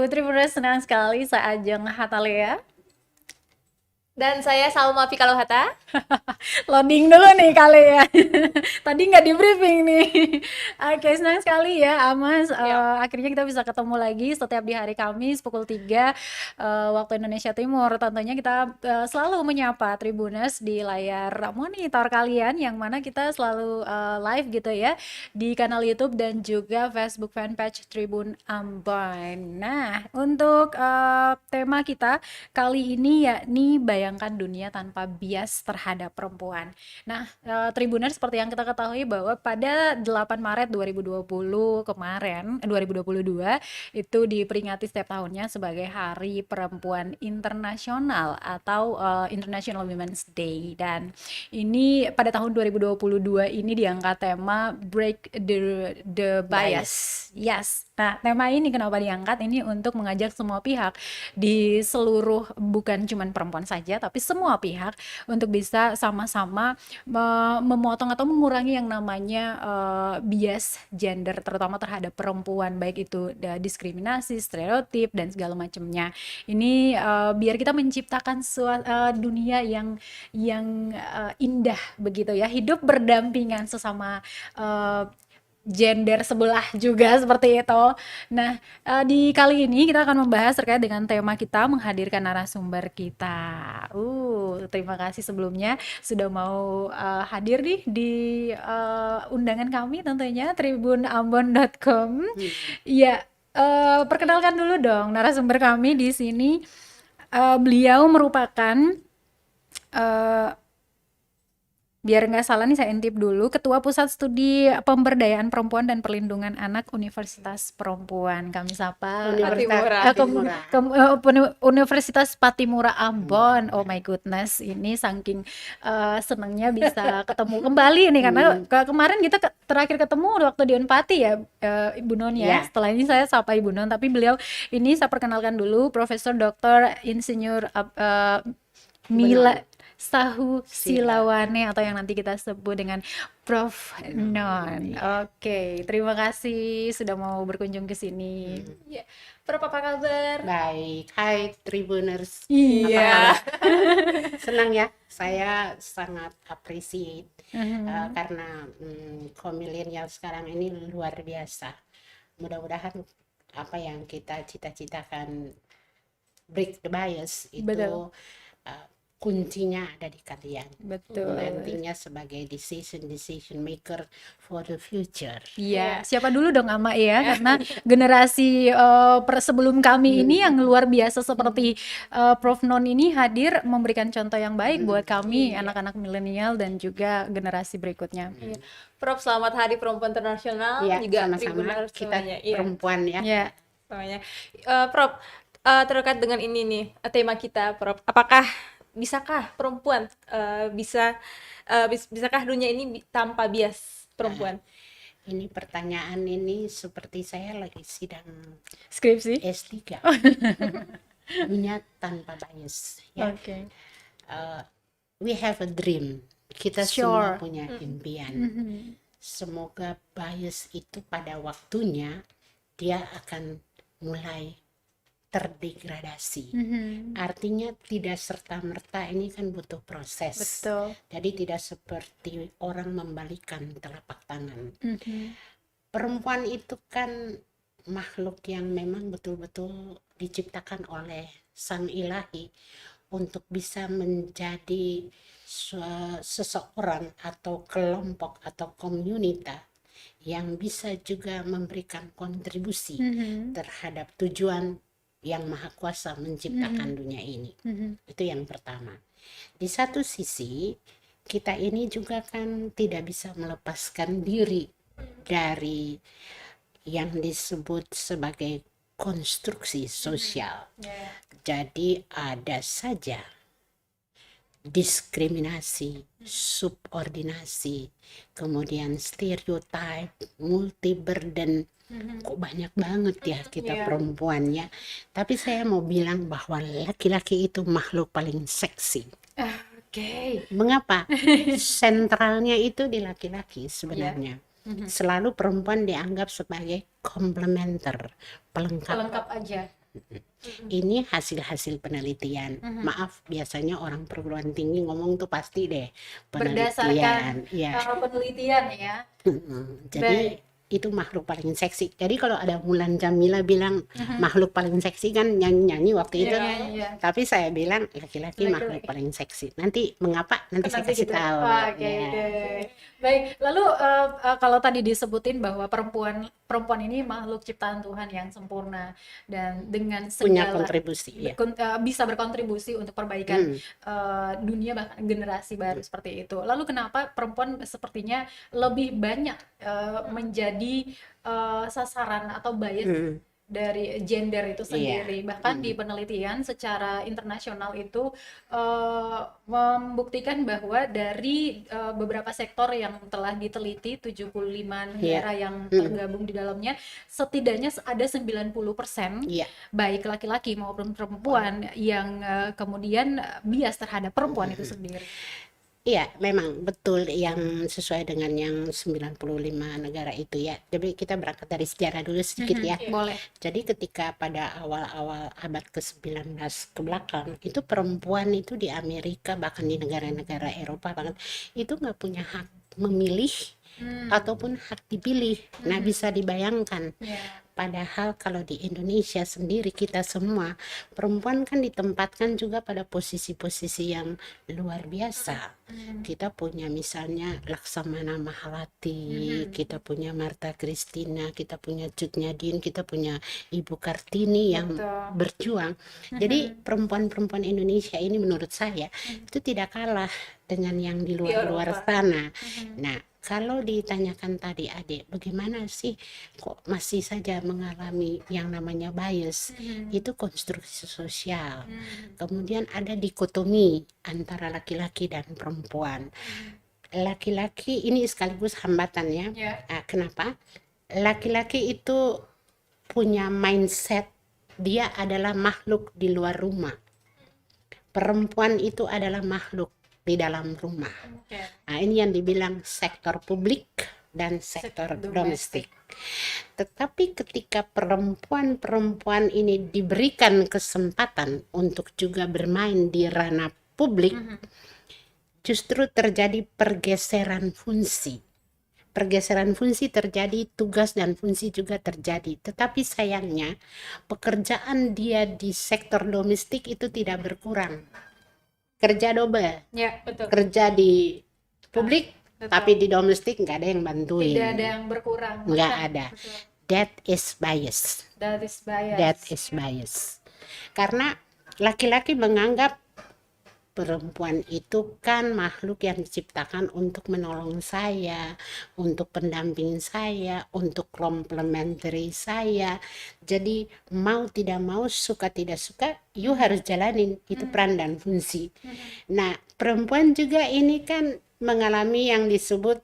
Tribuners, senang sekali saya Ajeng Hatalea. Dan saya Salma Pikalohata. Loading dulu nih kali ya. Tadi nggak di briefing nih. Oke, senang sekali ya Amas. Akhirnya kita bisa ketemu lagi setiap di hari Kamis pukul 3 waktu Indonesia Timur. Tentunya kita selalu menyapa Tribuners di layar monitor kalian, yang mana kita selalu live gitu ya di kanal YouTube dan juga Facebook fanpage Tribun Ambon. Nah, untuk tema kita kali ini yakni bayangkan dunia tanpa bias terhadap perempuan. Nah, Tribuners, seperti yang kita ketahui bahwa pada 8 Maret 2020 kemarin, 2022 itu diperingati setiap tahunnya sebagai Hari Perempuan Internasional atau International Women's Day. Dan ini pada tahun 2022 ini diangkat tema Break the Bias. Yes. Nah, tema ini kenapa diangkat? Ini untuk mengajak semua pihak di seluruh, bukan cuman perempuan saja, tapi semua pihak untuk bisa sama-sama memotong atau mengurangi yang namanya bias gender, terutama terhadap perempuan, baik itu diskriminasi, stereotip, dan segala macamnya. Ini biar kita menciptakan dunia yang indah begitu ya, hidup berdampingan sesama gender sebelah juga seperti itu. Nah, di kali ini kita akan membahas terkait dengan tema kita, menghadirkan narasumber kita. Terima kasih sebelumnya sudah mau hadir nih di undangan kami, tentunya tribunambon.com. Ya, perkenalkan dulu dong narasumber kami di sini. Beliau merupakan biar nggak salah nih saya intip dulu, Ketua Pusat Studi Pemberdayaan Perempuan dan Perlindungan Anak Universitas Perempuan. Kami sapa Universitas Patimura Ambon. Oh my goodness, ini saking senangnya bisa ketemu kembali nih, karena kemarin kita terakhir ketemu waktu di Unpati ya, Ibu Non ya. Setelah ini saya sapa Ibu Non, tapi beliau ini saya perkenalkan dulu, Profesor Dr. Insinyur Mila Sahu Silawane, atau yang nanti kita sebut dengan Prof. Non. Oke, terima kasih sudah mau berkunjung ke sini. Prof, apa kabar? Baik, hai Tribuners. Iya. Senang ya, saya sangat appreciate karena kaum milenial sekarang ini luar biasa. Mudah-mudahan apa yang kita cita-citakan, break the bias, itu kuncinya ada di kalian. Betul. Nantinya sebagai decision maker for the future. Iya, siapa dulu dong Ama ya, karena generasi sebelum kami ini yang luar biasa seperti Prof. Non ini hadir memberikan contoh yang baik buat kami, anak-anak milenial dan juga generasi berikutnya. Prof, selamat Hari Perempuan Internasional. Ya, juga sama-sama kita perempuan ya. Iya. Prof, terkait dengan ini nih, tema kita, Prof, bisakah perempuan bisakah dunia ini tanpa bias perempuan? Ini pertanyaan ini seperti saya lagi sidang Skripsi S3. Dunia tanpa bias ya. We have a dream. Kita semua punya impian. Semoga bias itu pada waktunya dia akan mulai terdegradasi. Artinya tidak serta-merta, ini kan butuh proses. Betul. Jadi tidak seperti orang membalikan telapak tangan. Perempuan itu kan makhluk yang memang betul-betul diciptakan oleh Sang Ilahi untuk bisa menjadi seseorang atau kelompok atau komunitas yang bisa juga memberikan kontribusi terhadap tujuan yang Maha Kuasa menciptakan dunia ini. Itu yang pertama. Di satu sisi, kita ini juga kan tidak bisa melepaskan diri dari yang disebut sebagai konstruksi sosial. Jadi ada saja diskriminasi, subordinasi, kemudian stereotip, multi burden. Kok banyak banget ya kita perempuan ya. Tapi saya mau bilang bahwa laki-laki itu makhluk paling seksi. Mengapa? Sentralnya itu di laki-laki sebenarnya. Selalu perempuan dianggap sebagai komplementer, pelengkap aja. Ini hasil-hasil penelitian. Maaf, biasanya orang perguruan tinggi ngomong tuh pasti deh Berdasarkan penelitian. Ya, penelitian ya. jadi itu makhluk paling seksi. Jadi kalau ada Mulan Jamila bilang makhluk paling seksi kan nyanyi-nyanyi waktu itu. Iya. Tapi saya bilang laki-laki makhluk Laki-laki. paling seksi. Nanti mengapa? Nanti saya Nanti kasih kita tahu. oke Ya. deh. Baik, lalu kalau tadi disebutin bahwa perempuan ini makhluk ciptaan Tuhan yang sempurna dan dengan Punya segala kontribusi. Ya. bisa berkontribusi untuk perbaikan dunia bahkan generasi baru seperti itu. Lalu kenapa perempuan sepertinya lebih banyak menjadi sasaran atau bias dari gender itu sendiri? Bahkan di penelitian secara internasional itu membuktikan bahwa dari beberapa sektor yang telah diteliti 75 negara yang tergabung di dalamnya, setidaknya ada 90% Iya. baik laki-laki maupun perempuan yang kemudian bias terhadap perempuan itu sendiri. Iya, memang betul yang sesuai dengan yang 95 negara itu ya. Jadi kita berangkat dari sejarah dulu sedikit ya. Boleh. Jadi ketika pada awal-awal abad ke-19 ke belakang, itu perempuan itu di Amerika bahkan di negara-negara Eropa bahkan itu nggak punya hak memilih ataupun hak dipilih. Nah, bisa dibayangkan. Ya. Padahal kalau di Indonesia sendiri kita semua perempuan kan ditempatkan juga pada posisi-posisi yang luar biasa. Kita punya misalnya Laksamana Mahalati, kita punya Martha Christina, kita punya Cut Nyadin, kita punya Ibu Kartini yang Betul. berjuang. Jadi perempuan-perempuan Indonesia ini menurut saya itu tidak kalah dengan yang di luar-luar sana. Nah, kalau ditanyakan tadi adik, bagaimana sih kok masih saja mengalami yang namanya bias? Itu konstruksi sosial. Kemudian ada dikotomi antara laki-laki dan perempuan. Laki-laki ini sekaligus hambatan ya. Kenapa? Laki-laki itu punya mindset dia adalah makhluk di luar rumah. Perempuan itu adalah makhluk di dalam rumah. Nah, ini yang dibilang sektor publik dan sektor domestik. Tetapi ketika perempuan-perempuan ini diberikan kesempatan untuk juga bermain di ranah publik, justru terjadi pergeseran fungsi. Pergeseran fungsi terjadi, tugas dan fungsi juga terjadi. Tetapi sayangnya, pekerjaan dia di sektor domestik itu tidak berkurang. Kerja double, Ya, betul. kerja di publik, Betul. tapi di domestik nggak ada yang bantuin. Tidak ada yang berkurang. Nggak Bahkan, ada. betul. That is bias. That is bias. That is bias. Karena laki-laki menganggap perempuan itu kan makhluk yang diciptakan untuk menolong saya, untuk pendamping saya, untuk complementary saya. Jadi mau tidak mau, suka tidak suka, you harus jalanin. Itu peran dan fungsi. Nah, perempuan juga ini kan mengalami yang disebut,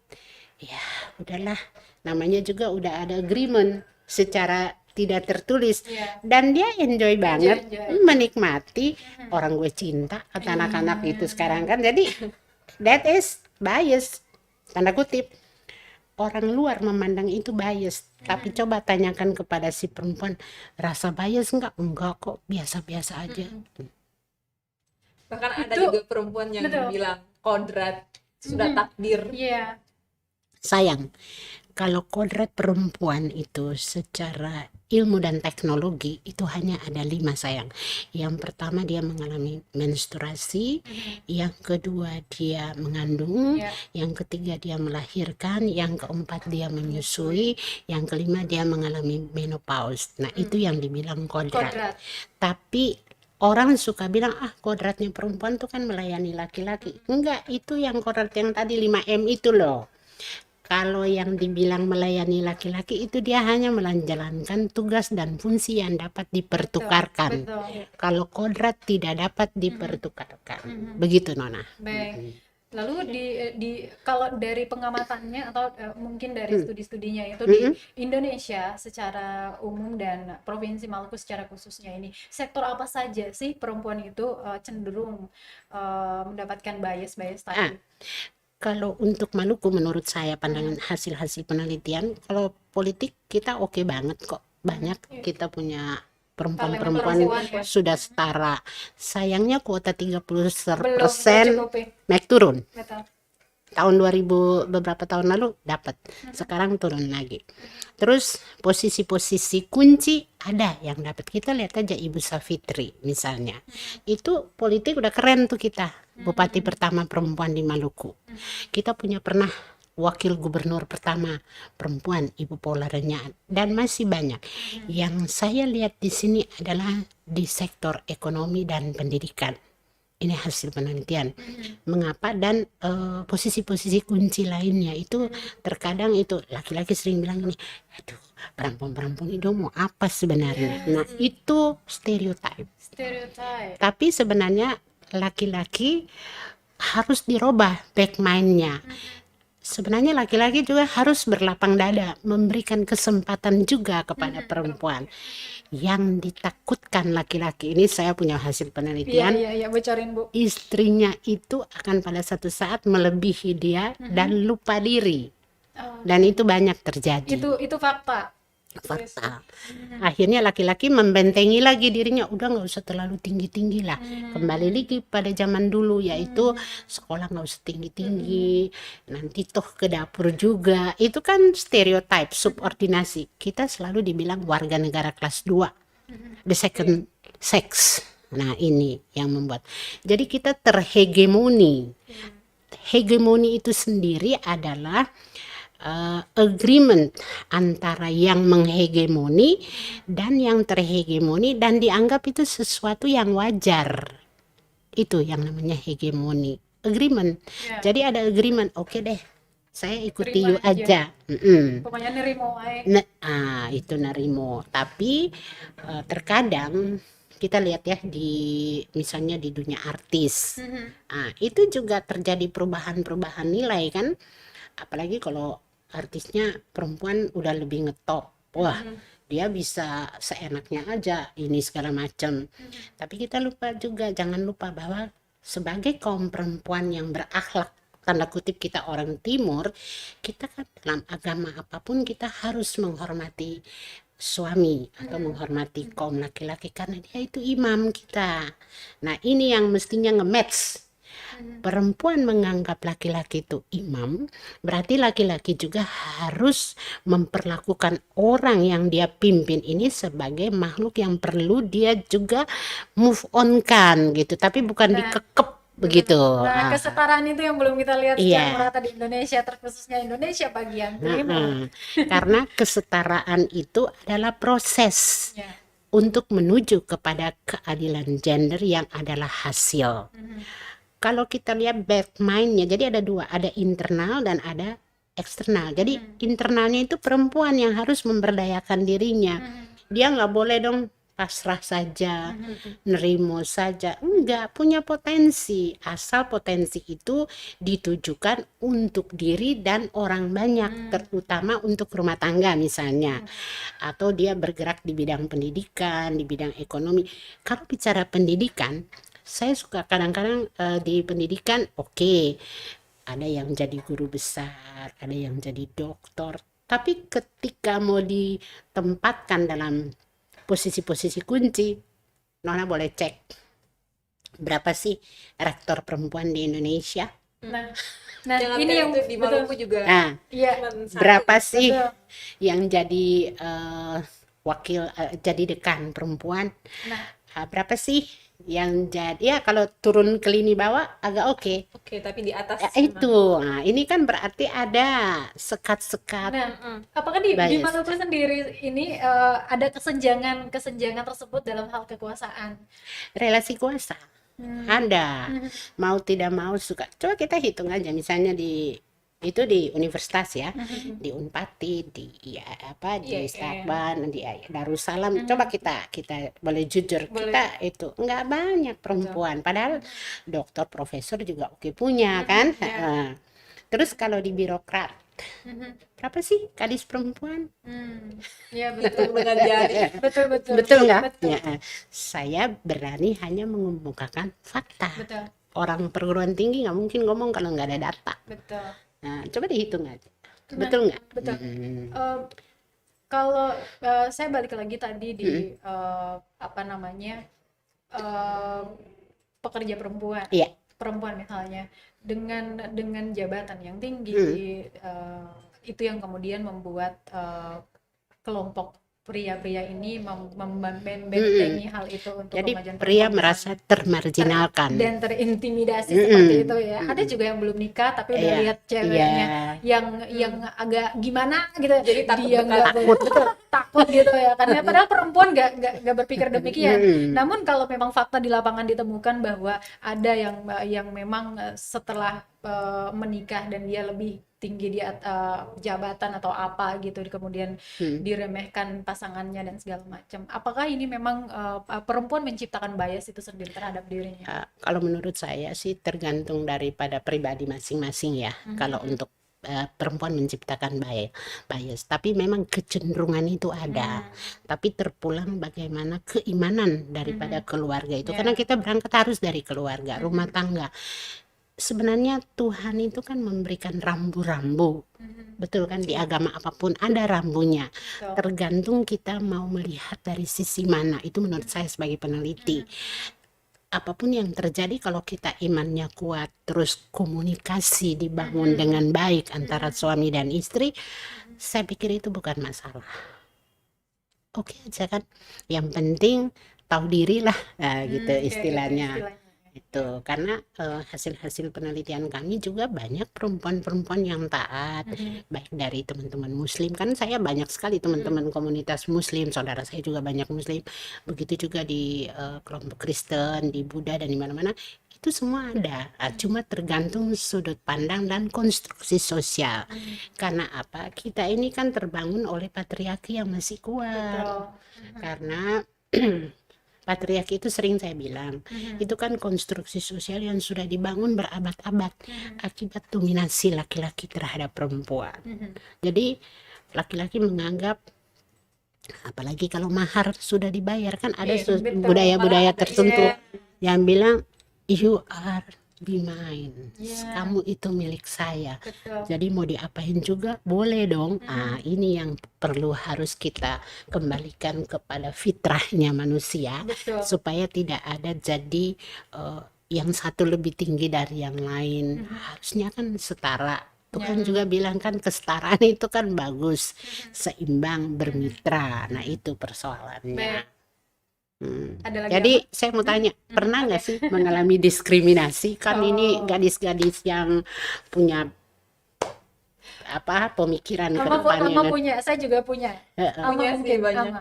ya udahlah, namanya juga udah ada agreement secara tidak tertulis, dan dia enjoy banget, menikmati. Orang gue cinta kata anak-anak itu sekarang kan. Jadi that is bias, tanda kutip. Orang luar memandang itu bias, tapi coba tanyakan kepada si perempuan, rasa bias enggak kok, biasa-biasa aja. Bahkan ada Itu- juga perempuan yang betul. bilang kodrat sudah takdir. Iya. Sayang, kalau kodrat perempuan itu secara ilmu dan teknologi itu hanya ada 5 sayang. Yang pertama dia mengalami menstruasi, yang kedua dia mengandung, Ya. yang ketiga dia melahirkan, yang keempat dia menyusui, yang kelima dia mengalami menopause. Nah, itu yang dibilang kodrat. Kodrat. Tapi orang suka bilang, kodratnya perempuan tuh kan melayani laki-laki. Enggak, itu yang kodrat yang tadi 5M itu loh. Kalau yang dibilang melayani laki-laki itu dia hanya menjalankan tugas dan fungsi yang dapat dipertukarkan. Betul. Kalau kodrat tidak dapat dipertukarkan. Begitu Nona. Baik. Lalu kalau dari pengamatannya atau mungkin dari studi-studinya itu di Indonesia secara umum dan Provinsi Maluku secara khususnya ini, sektor apa saja sih perempuan itu cenderung mendapatkan bias-bias tadi? Kalau untuk Maluku menurut saya pandangan hasil-hasil penelitian, kalau politik kita oke banget kok. Banyak kita punya perempuan-perempuan perempuan ya. sudah setara. Sayangnya kuota Belum 30% cukup. naik turun. Betul. Tahun 2000 beberapa tahun lalu dapat, sekarang turun lagi. Terus posisi-posisi kunci ada yang dapat. Kita lihat aja Ibu Savitri misalnya, itu politik udah keren tuh kita, bupati pertama perempuan di Maluku. Kita punya pernah wakil gubernur pertama perempuan Ibu Paula Renyaan, dan masih banyak. Yang saya lihat di sini adalah di sektor ekonomi dan pendidikan. Ini hasil penelitian. Mengapa? Dan posisi-posisi kunci lainnya itu terkadang itu laki-laki sering bilang ini, aduh perempuan-perempuan itu mau apa sebenarnya? Nah itu stereotip. Stereotype. Tapi sebenarnya laki-laki harus dirubah back mind-nya. Sebenarnya laki-laki juga harus berlapang dada, memberikan kesempatan juga kepada perempuan. Yang ditakutkan laki-laki ini, saya punya hasil Iya, penelitian, iya, bocorin Bu. istrinya itu akan pada satu saat melebihi dia dan lupa diri. Oh, Dan itu banyak terjadi. itu fakta. Fakta. Akhirnya laki-laki membentengi lagi dirinya, udah nggak usah terlalu tinggi-tinggi lah. Kembali lagi pada zaman dulu, yaitu sekolah nggak usah tinggi-tinggi, nanti toh ke dapur juga. Itu kan stereotip, subordinasi. Kita selalu dibilang warga negara kelas 2, the second sex. Nah ini yang membuat. Jadi kita terhegemoni. Hegemoni itu sendiri adalah agreement antara yang menghegemoni dan yang terhegemoni, dan dianggap itu sesuatu yang wajar. Itu yang namanya hegemoni, agreement. Ya. Jadi ada agreement, oke deh saya ikuti Terima you aja. Pokoknya nerimo aja. Itu nerimo. Tapi terkadang kita lihat ya misalnya di dunia artis, itu juga terjadi perubahan-perubahan nilai kan, apalagi kalau artisnya perempuan udah lebih ngetop, wah dia bisa seenaknya aja ini segala macam. Tapi kita lupa juga, jangan lupa bahwa sebagai kaum perempuan yang berakhlak, tanda kutip kita orang timur, kita kan dalam agama apapun kita harus menghormati suami atau menghormati kaum laki-laki karena dia itu imam kita. Nah ini yang mestinya nge-match. Perempuan menganggap laki-laki itu imam, berarti laki-laki juga harus memperlakukan orang yang dia pimpin ini sebagai makhluk yang perlu dia juga move on kan gitu, tapi bukan dikekep begitu. Nah, kesetaraan itu yang belum kita lihat Iya. secara merata di Indonesia, terkhususnya Indonesia bagian timur. Karena kesetaraan itu adalah proses Ya. untuk menuju kepada keadilan gender yang adalah hasil. Kalau kita lihat back mind-nya, jadi ada dua, ada internal dan ada eksternal. Jadi internalnya itu perempuan yang harus memberdayakan dirinya. Dia nggak boleh dong pasrah saja, nerimo saja. Enggak, punya potensi. Asal potensi itu ditujukan untuk diri dan orang banyak, terutama untuk rumah tangga misalnya. Atau dia bergerak di bidang pendidikan, di bidang ekonomi. Kalau bicara pendidikan, saya suka kadang-kadang di pendidikan, oke, ada yang jadi guru besar, ada yang jadi doktor. Tapi ketika mau ditempatkan dalam posisi-posisi kunci, Nona boleh cek berapa sih rektor perempuan di Indonesia? Nah, Jangan ini yang di Maluku juga. Nah, Iya, cuman satu. berapa sih betul. yang jadi wakil, jadi dekan perempuan? Berapa sih yang jadi, ya kalau turun ke lini bawah agak oke. Oke, tapi di atas Ya, itu. Nah, ini kan berarti ada sekat-sekat. Nah, apakah di bias. Maluku sendiri ini ada kesenjangan tersebut dalam hal kekuasaan? Relasi kuasa ada, mau tidak mau suka. Coba kita hitung aja, misalnya di universitas ya, di Unpati, di Stakban, di Darussalam. Coba kita boleh jujur, kita itu nggak banyak perempuan, padahal dokter profesor juga oke punya kan. Terus kalau di birokrat, berapa sih gadis perempuan? Ya betul. dengan jari. Betul nggak? Betul. Ya, saya berani hanya mengemukakan fakta. Betul. Orang perguruan tinggi nggak mungkin ngomong kalau nggak ada data. Betul. Nah, coba dihitung aja. Betul nggak? Betul. Kalau saya balik lagi tadi di apa namanya, eh, pekerja perempuan, Iya. misalnya dengan jabatan yang tinggi, itu yang kemudian membuat kelompok pria-pria ini membentengi hal itu untuk Jadi kemajuan pria perempuan merasa termarginalkan. dan terintimidasi seperti itu ya. Ada juga yang belum nikah tapi udah Iya, lihat ceweknya iya. yang agak gimana gitu, Jadi takut dia nggak takut. betul, takut gitu ya, karena padahal perempuan nggak berpikir demikian. Namun kalau memang fakta di lapangan ditemukan bahwa ada yang memang setelah menikah dan dia lebih tinggi di jabatan atau apa gitu, kemudian diremehkan pasangannya dan segala macam. Apakah ini memang perempuan menciptakan bias itu sendiri terhadap dirinya? Kalau menurut saya sih tergantung daripada pribadi masing-masing ya. Kalau untuk perempuan menciptakan bias, tapi memang kecenderungan itu ada. Tapi terpulang bagaimana keimanan daripada keluarga itu, karena kita berangkat harus dari keluarga, rumah tangga. Sebenarnya Tuhan itu kan memberikan rambu-rambu, betul kan, di agama apapun ada rambunya. Tergantung kita mau melihat dari sisi mana. Itu menurut saya sebagai peneliti. Apapun yang terjadi, kalau kita imannya kuat, terus komunikasi dibangun dengan baik antara suami dan istri, saya pikir itu bukan masalah. Oke aja kan, yang penting tahu diri lah, gitu istilahnya. Itu karena hasil-hasil penelitian kami juga banyak perempuan-perempuan yang taat, baik dari teman-teman muslim, kan saya banyak sekali teman-teman komunitas muslim, saudara saya juga banyak muslim, begitu juga di kelompok Kristen, di Buddha, dan di mana-mana itu semua ada. Cuma tergantung sudut pandang dan konstruksi sosial. Karena apa, kita ini kan terbangun oleh patriarki yang masih kuat. Karena patriarki itu sering saya bilang, itu kan konstruksi sosial yang sudah dibangun berabad-abad akibat dominasi laki-laki terhadap perempuan. Jadi laki-laki menganggap, apalagi kalau mahar sudah dibayar, kan ada budaya-budaya tertentu yang bilang you are be mine, kamu itu milik saya. Jadi mau diapain juga boleh dong. Ini yang perlu harus kita kembalikan kepada fitrahnya manusia, supaya tidak ada jadi yang satu lebih tinggi dari yang lain. Harusnya kan setara. Tuhan juga bilang kan kesetaraan itu kan bagus, seimbang, bermitra. Nah itu persoalannya. Jadi saya mau tanya, pernah nggak sih mengalami diskriminasi? Kan ini gadis-gadis yang punya apa pemikiran ke depannya. Punya, saya juga punya. Punya sih banyak.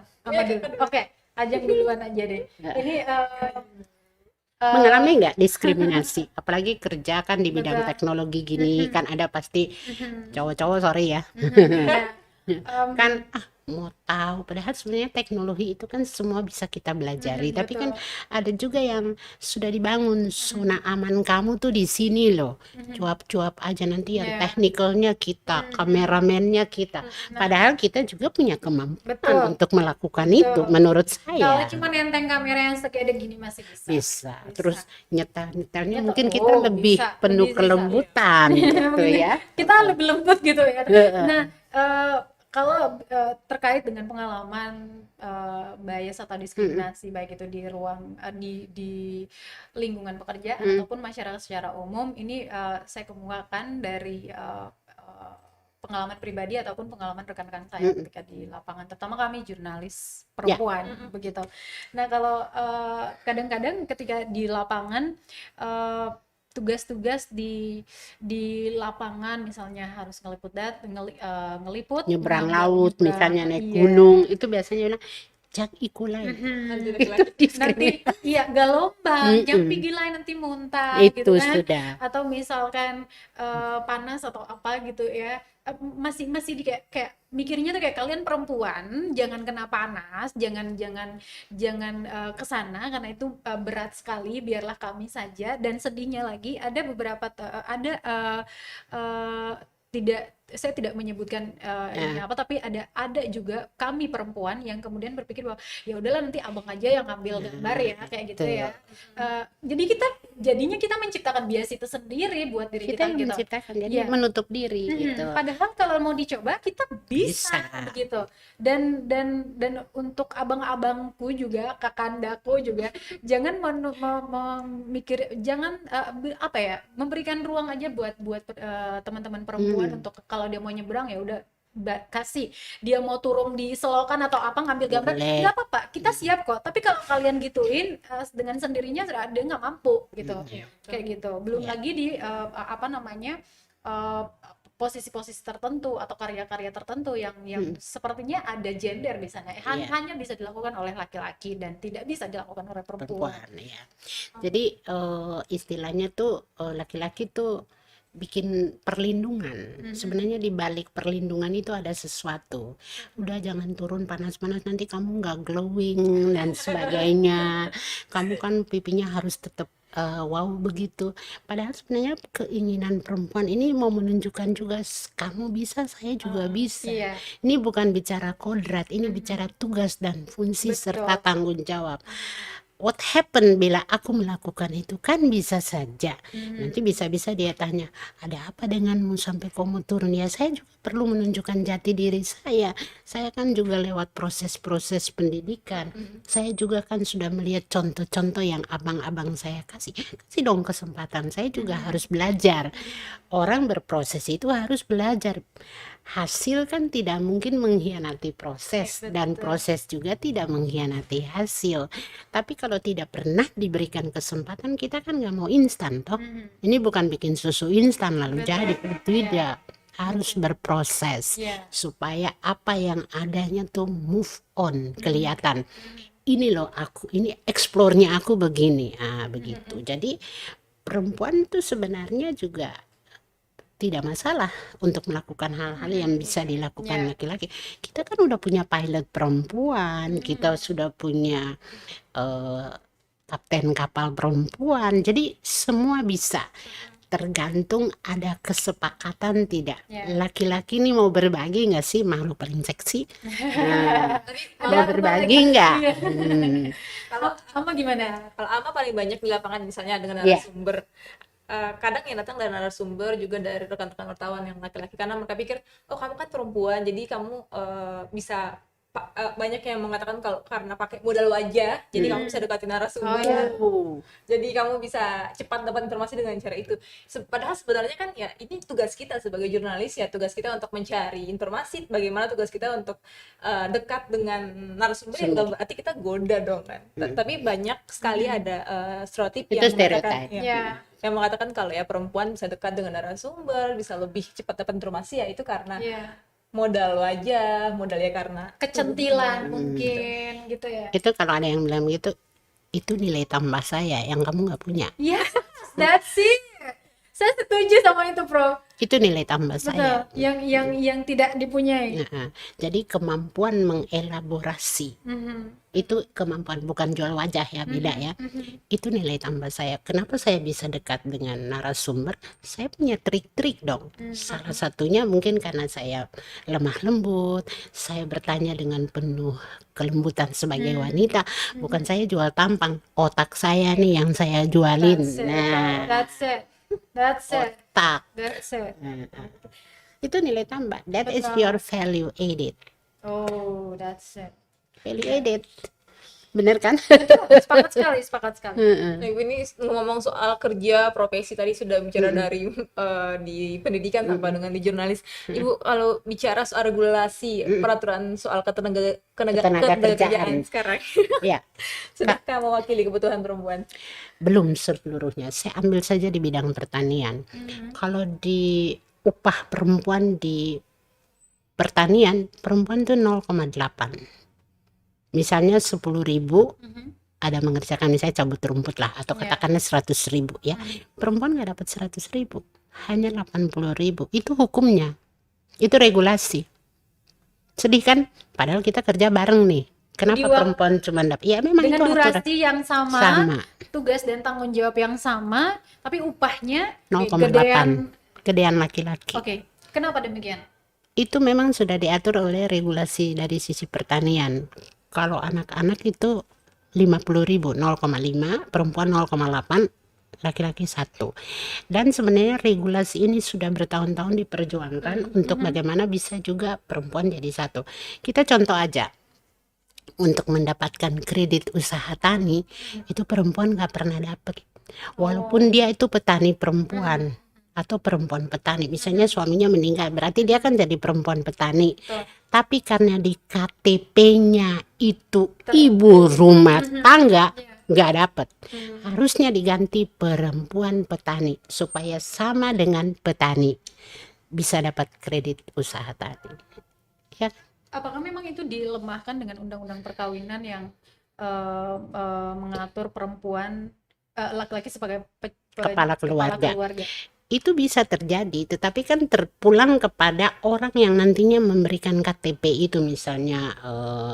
Oke, Ajeng duluan aja deh. Ini mengalami nggak diskriminasi? Apalagi kerja kan di bidang teknologi gini, kan ada pasti cowok-cowok, sorry ya. Kan mau tahu, padahal sebenarnya teknologi itu kan semua bisa kita belajari, tapi kan ada juga yang sudah dibangun zona aman kamu tuh di sini loh, cuap-cuap aja, nanti yang teknikalnya kita, kameramennya kita, padahal kita juga punya kemampuan untuk melakukan itu, menurut saya. Kalau cuma nenteng kamera yang segede gini masih bisa. Terus nyetel-nyetelnya mungkin kita lebih penuh kelembutan gitu ya. Kita lebih lembut gitu ya. Nah, kalau terkait dengan pengalaman bias atau diskriminasi, baik itu di ruang di lingkungan pekerjaan ataupun masyarakat secara umum, ini saya kemukakan dari pengalaman pribadi ataupun pengalaman rekan-rekan saya ketika di lapangan, terutama kami jurnalis perempuan begitu. Nah, kalau kadang-kadang ketika di lapangan tugas-tugas di lapangan, misalnya harus ngeliput nyebrang laut, misalnya naik gunung, itu biasanya bilang jak ikulai. Nanti galombang, yang pergi lain nanti muntah itu gitu kan. Sudah. Atau misalkan panas atau apa gitu ya. Masih kayak mikirnya tuh kayak kalian perempuan jangan kena panas, jangan kesana karena itu berat sekali, biarlah kami saja. Dan sedihnya lagi ada beberapa saya tidak menyebutkan ini apa, tapi ada juga kami perempuan yang kemudian berpikir bahwa ya udahlah nanti abang aja yang ngambil gambar ya, kayak gitu ya. Jadi kita jadinya kita menciptakan bias itu sendiri buat diri Kita kita yang gitu. menciptakan, jadi Iya. menutup diri gitu. Padahal kalau mau dicoba kita bisa Bisa. begitu. Dan untuk abang-abangku juga, kakandaku juga, jangan memikir, jangan apa ya, memberikan ruang aja buat teman-teman perempuan untuk kalau dia mau nyebrang ya udah kasih dia mau turun di selokan atau apa ngambil gambar Boleh. nggak apa-apa, kita siap kok. Tapi kalau kalian gituin dengan sendirinya dia nggak mampu gitu, kayak gitu. Belum Iya. lagi di apa namanya posisi-posisi tertentu atau karya-karya tertentu yang sepertinya ada gender di sana. Iya. Hanya bisa dilakukan oleh laki-laki dan tidak bisa dilakukan oleh perempuan. Perempuan ya. Jadi istilahnya tuh laki-laki tuh bikin perlindungan. Sebenarnya di balik perlindungan itu ada sesuatu. Udah jangan turun panas-panas, nanti kamu nggak glowing dan sebagainya. Kamu kan pipinya harus tetap wow begitu. Padahal sebenarnya keinginan perempuan ini mau menunjukkan juga kamu bisa, saya juga bisa. Iya. Ini bukan bicara kodrat, ini bicara tugas dan fungsi Betul. serta tanggung jawab. What happen bila aku melakukan itu? Kan bisa saja nanti bisa-bisa dia tanya, ada apa denganmu sampai kamu turun? Ya saya juga perlu menunjukkan jati diri saya kan juga lewat proses-proses pendidikan. Saya juga kan sudah melihat contoh-contoh yang abang-abang saya kasih dong kesempatan. Saya juga harus belajar. Orang berproses itu harus belajar. Hasil kan tidak mungkin mengkhianati proses, dan proses juga tidak mengkhianati hasil. Tapi kalau tidak pernah diberikan kesempatan, kita kan nggak mau instan toh. Ini bukan bikin susu instan lalu jadi, tidak. Harus berproses supaya apa yang adanya tuh move on, kelihatan. Ini loh aku, ini eksplornya aku begini, begitu. Jadi perempuan tuh sebenarnya juga tidak masalah untuk melakukan hal-hal yang bisa dilakukan laki-laki. Kita kan udah punya pilot perempuan, kita sudah punya kapten kapal perempuan, jadi semua bisa. Tergantung ada kesepakatan tidak. Laki-laki ini mau berbagi nggak sih, makhluk paling seksi? Mau berbagi nggak? Kalau Ama gimana? kalau Ama paling banyak di lapangan misalnya dengan narasumber. Kadang yang datang dari narasumber juga dari rekan-rekan wartawan yang laki-laki, karena mereka pikir oh kamu kan perempuan jadi kamu bisa banyak yang mengatakan kalau karena pakai modal wajah jadi kamu bisa deketin narasumber, jadi kamu bisa cepat dapat informasi dengan cara itu. Padahal sebenarnya kan ya ini tugas kita sebagai jurnalis, ya tugas kita untuk mencari informasi, bagaimana tugas kita untuk dekat dengan narasumber, ya bukan berarti kita goda dong kan. Tapi banyak sekali ada stereotip Itu yang mengatakan stereotip. yang mengatakan kalau ya perempuan bisa dekat dengan narasumber, bisa lebih cepat dapat informasi, ya itu karena modal wajah, modalnya karena Kecentilan mungkin gitu ya. Itu kalau ada yang bilang gitu, itu nilai tambah saya yang kamu nggak punya. Yes, that's it. Saya setuju sama itu, Prof. Itu nilai tambah Betul. saya. Yang tidak dipunyai. Jadi kemampuan mengelaborasi itu kemampuan, bukan jual wajah ya, beda ya. Itu nilai tambah saya. Kenapa saya bisa dekat dengan narasumber? Saya punya trik-trik dong. Salah satunya mungkin karena saya lemah lembut, saya bertanya dengan penuh kelembutan sebagai wanita. Bukan saya jual tampang, otak saya nih yang saya jualin. That's it. That's it. Otak. That's it. Itu nilai tambah. That is your value added. Oh, that's it. Value added. Bener kan? Sepakat sekali, sepakat sekali. Nah, ini ngomong soal kerja profesi, tadi sudah bicara dari di pendidikan sampai dengan di jurnalis. Ibu kalau bicara soal regulasi peraturan soal ketenagakerjaan sekarang, Ya, sudahkah mewakili kebutuhan perempuan? belum seluruhnya. Saya ambil saja di bidang pertanian. Kalau di upah perempuan di pertanian, perempuan itu 0,8. Misalnya 10.000 ada mengerjakan, misalnya cabut rumput lah, atau katakanlah 100.000 ya. Perempuan nggak dapat 100.000, hanya 80.000. Itu hukumnya, itu regulasi. Sedih kan? Padahal kita kerja bareng nih. Kenapa perempuan cuma dapat? Ya memang dengan itu aturan. durasi yang sama, tugas dan tanggung jawab yang sama, tapi upahnya 0,8. Gedean laki-laki. Oke, kenapa demikian? Itu memang sudah diatur oleh regulasi dari sisi pertanian. Kalau anak-anak itu 50.000, 0,5, perempuan 0,8, laki-laki 1. Dan sebenarnya regulasi ini sudah bertahun-tahun diperjuangkan untuk bagaimana bisa juga perempuan jadi 1. Kita contoh aja, untuk mendapatkan kredit usaha tani itu perempuan nggak pernah dapat, walaupun dia itu petani perempuan atau perempuan petani. Misalnya suaminya meninggal, berarti dia kan jadi perempuan petani. Tapi karena di KTP-nya itu ibu rumah tangga, nggak dapat. Harusnya diganti perempuan petani supaya sama dengan petani bisa dapat kredit usaha tani. Ya, Apakah memang itu dilemahkan dengan undang-undang perkawinan yang mengatur perempuan laki-laki sebagai Kepala keluarga. keluarga? Itu bisa terjadi, tetapi kan terpulang kepada orang yang nantinya memberikan KTP itu, misalnya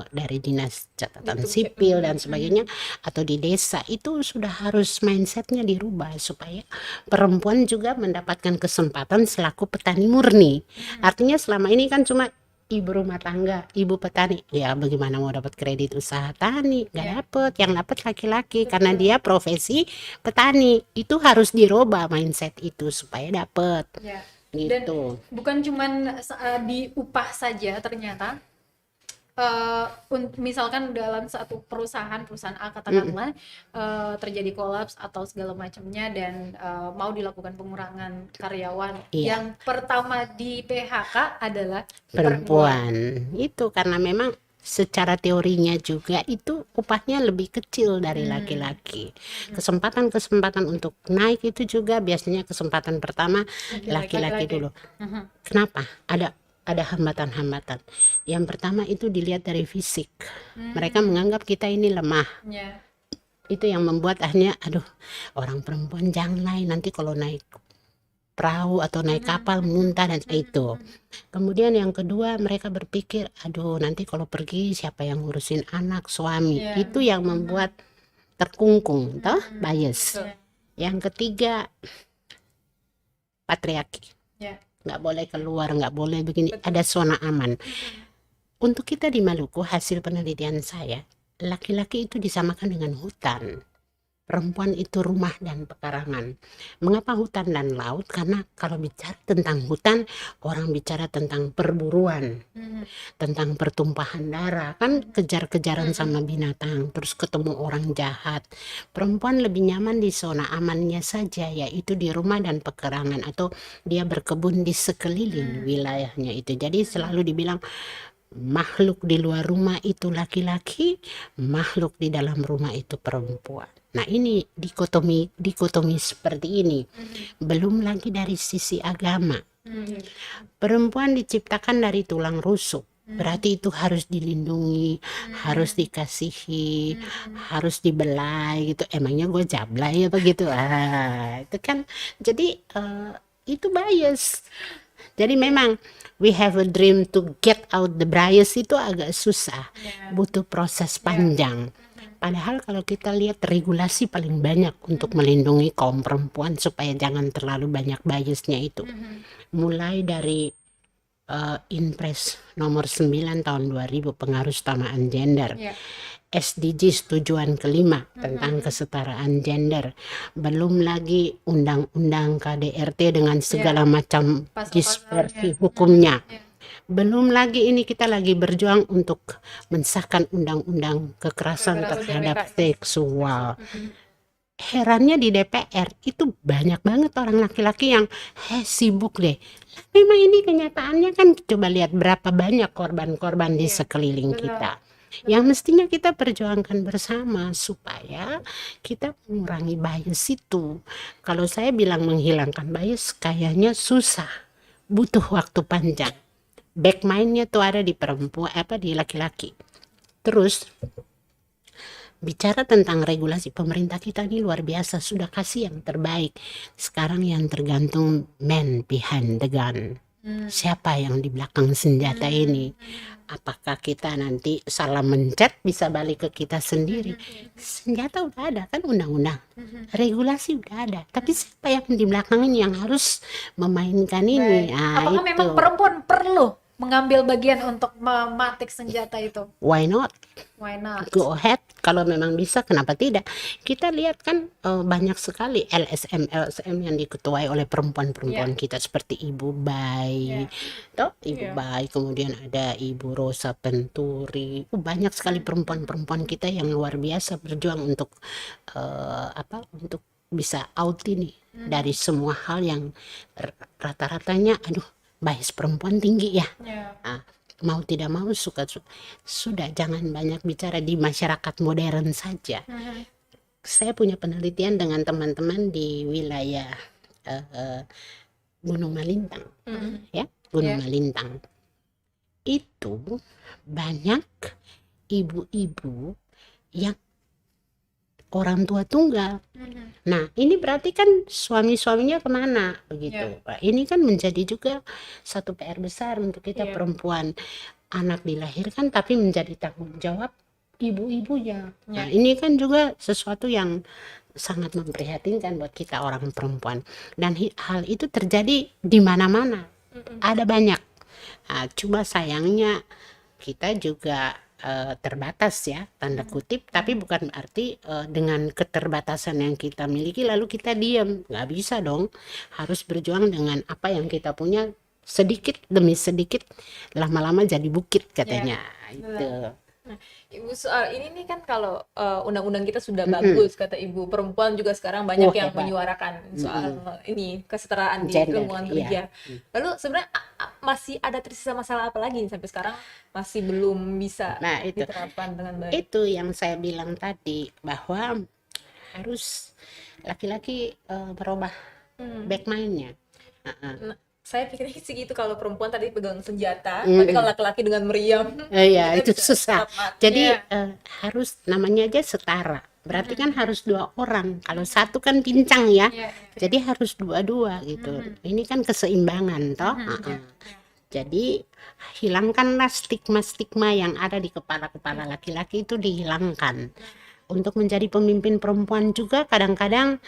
dari dinas catatan sipil dan sebagainya, atau di desa. Itu sudah harus mindsetnya dirubah supaya perempuan juga mendapatkan kesempatan selaku petani murni. Artinya selama ini kan cuma ibu rumah tangga, ibu petani, ya bagaimana mau dapat kredit usaha tani? Nggak dapet, yang dapat laki-laki karena dia profesi petani. Itu harus dirubah mindset itu supaya dapet Ya. gitu. Bukan cuman di upah saja ternyata. Misalkan dalam satu perusahaan A katakanlah terjadi kolaps atau segala macamnya dan mau dilakukan pengurangan karyawan, Iya. yang pertama di PHK adalah Perempuan itu karena memang secara teorinya juga itu upahnya lebih kecil dari laki-laki. Kesempatan untuk naik itu juga biasanya kesempatan pertama laki-laki dulu. Kenapa? Ada hambatan-hambatan. Yang pertama itu dilihat dari fisik. Mereka menganggap kita ini lemah. Ya. Itu yang membuat akhirnya, aduh, orang perempuan janganlah nanti kalau naik perahu atau naik kapal muntah dan itu. Kemudian yang kedua mereka berpikir, aduh nanti kalau pergi siapa yang ngurusin anak, suami. Itu yang membuat terkungkung, toh bias. Yang ketiga patriarki. Nggak boleh keluar, nggak boleh begini, ada zona aman. Untuk kita di Maluku, hasil penelitian saya, laki-laki itu disamakan dengan hutan, perempuan itu rumah dan pekarangan. Mengapa hutan dan laut? Karena kalau bicara tentang hutan, orang bicara tentang perburuan, tentang pertumpahan darah, kan kejar-kejaran sama binatang, terus ketemu orang jahat. Perempuan lebih nyaman di zona amannya saja, yaitu di rumah dan pekarangan, atau dia berkebun di sekeliling wilayahnya itu. Jadi selalu dibilang makhluk di luar rumah itu laki-laki, makhluk di dalam rumah itu perempuan. Nah ini dikotomi seperti ini. Belum lagi dari sisi agama. Perempuan diciptakan dari tulang rusuk. Berarti itu harus dilindungi, harus dikasihi, harus dibelai gitu. Emangnya gue jablay apa gitu? Itu kan jadi itu bias. Jadi memang we have a dream to get out the bias itu agak susah, butuh proses panjang. Padahal kalau kita lihat regulasi paling banyak untuk melindungi kaum perempuan supaya jangan terlalu banyak biasnya itu. Mulai dari Inpres nomor 9 tahun 2000 pengaruh utamaan gender. SDGs tujuan kelima tentang kesetaraan gender. Belum lagi undang-undang KDRT dengan segala macam disversi hukumnya. Belum lagi ini kita lagi berjuang untuk mensahkan undang-undang kekerasan terhadap seksual. Herannya di DPR itu banyak banget orang laki-laki yang sibuk deh. Memang ini kenyataannya kan, coba lihat berapa banyak korban-korban di sekeliling kita. Yang mestinya kita perjuangkan bersama supaya kita mengurangi bias itu. Kalau saya bilang menghilangkan bias kayaknya susah, butuh waktu panjang. Back mind-nya tuh ada di perempuan, di laki-laki. Terus bicara tentang regulasi, pemerintah kita ini luar biasa, sudah kasih yang terbaik. Sekarang yang tergantung man behind the gun. Siapa yang di belakang senjata ini? Apakah kita nanti salah mencet bisa balik ke kita sendiri? Senjata udah ada kan, undang-undang, regulasi udah ada, tapi siapa yang di belakang ini yang harus memainkan ini? Apakah memang perempuan perlu mengambil bagian untuk mematik senjata itu? Why not? Why not? Go ahead. kalau memang bisa, kenapa tidak? Kita lihat kan banyak sekali LSM yang diketuai oleh perempuan-perempuan kita seperti Ibu Bai, toh Ibu Bai, kemudian ada Ibu Rosa Penturi. Banyak sekali perempuan-perempuan kita yang luar biasa berjuang untuk untuk bisa out ini dari semua hal yang rata-ratanya aduh bias perempuan tinggi ya. Mau tidak mau sudah jangan banyak bicara di masyarakat modern saja. Saya punya penelitian dengan teman-teman di wilayah Gunung Malintang, ya Gunung Malintang itu banyak ibu-ibu yang orang tua tunggal. Nah, ini berarti kan suami-suaminya kemana begitu. Nah, ini kan menjadi juga satu PR besar untuk kita perempuan. Anak dilahirkan tapi menjadi tanggung jawab ibu-ibunya. Nah, ini kan juga sesuatu yang sangat memprihatinkan buat kita orang perempuan. Dan hal itu terjadi di mana-mana. Ada banyak. Nah, cuma sayangnya kita juga terbatas ya, tanda kutip, tapi bukan berarti dengan keterbatasan yang kita miliki lalu kita diam. Nggak bisa dong, harus berjuang dengan apa yang kita punya, sedikit demi sedikit, lama-lama jadi bukit katanya. Itu. Nah, Ibu, soal ini nih kan kalau undang-undang kita sudah bagus, kata Ibu, perempuan juga sekarang banyak yang hebat. menyuarakan soal ini kesetaraan di Gender, lingkungan kerja. Lalu sebenarnya masih ada tersisa masalah apa lagi sampai sekarang masih belum bisa diterapkan dengan baik? Itu yang saya bilang tadi, bahwa harus laki-laki merubah back mind-nya. Nah, saya pikirnya sih gitu, kalau perempuan tadi pegang senjata, tapi kalau laki-laki dengan meriam, ya kita itu bisa susah. tetap mati. Jadi harus namanya aja setara. Berarti kan harus 2 orang. Kalau satu kan pincang ya. Jadi harus 2-2 gitu. Ini kan keseimbangan toh. Jadi hilangkanlah stigma-stigma yang ada di kepala-kepala laki-laki, itu dihilangkan. Untuk menjadi pemimpin perempuan juga kadang-kadang,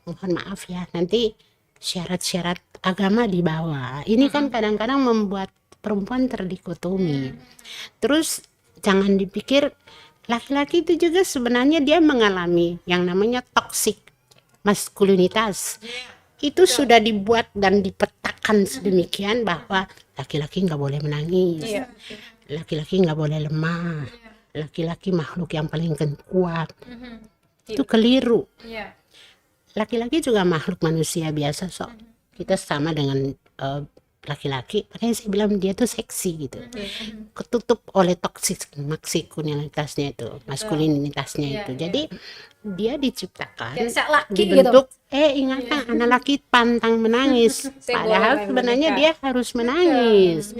mohon maaf ya, nanti syarat-syarat agama dibawa. Ini kan kadang-kadang membuat perempuan terdikotomi. Terus jangan dipikir laki-laki itu juga sebenarnya dia mengalami yang namanya toxic maskulinitas. Itu sudah dibuat dan dipetakan sedemikian bahwa laki-laki nggak boleh menangis, laki-laki nggak boleh lemah, laki-laki makhluk yang paling kuat. Itu keliru. Laki-laki juga makhluk manusia biasa kita sama dengan laki-laki, makanya saya bilang dia tuh seksi gitu. Ketutup oleh toksik maskulinitasnya itu, itu. Jadi dia diciptakan, dibentuk ingatan anak laki pantang menangis. Padahal sebenarnya dia harus menangis.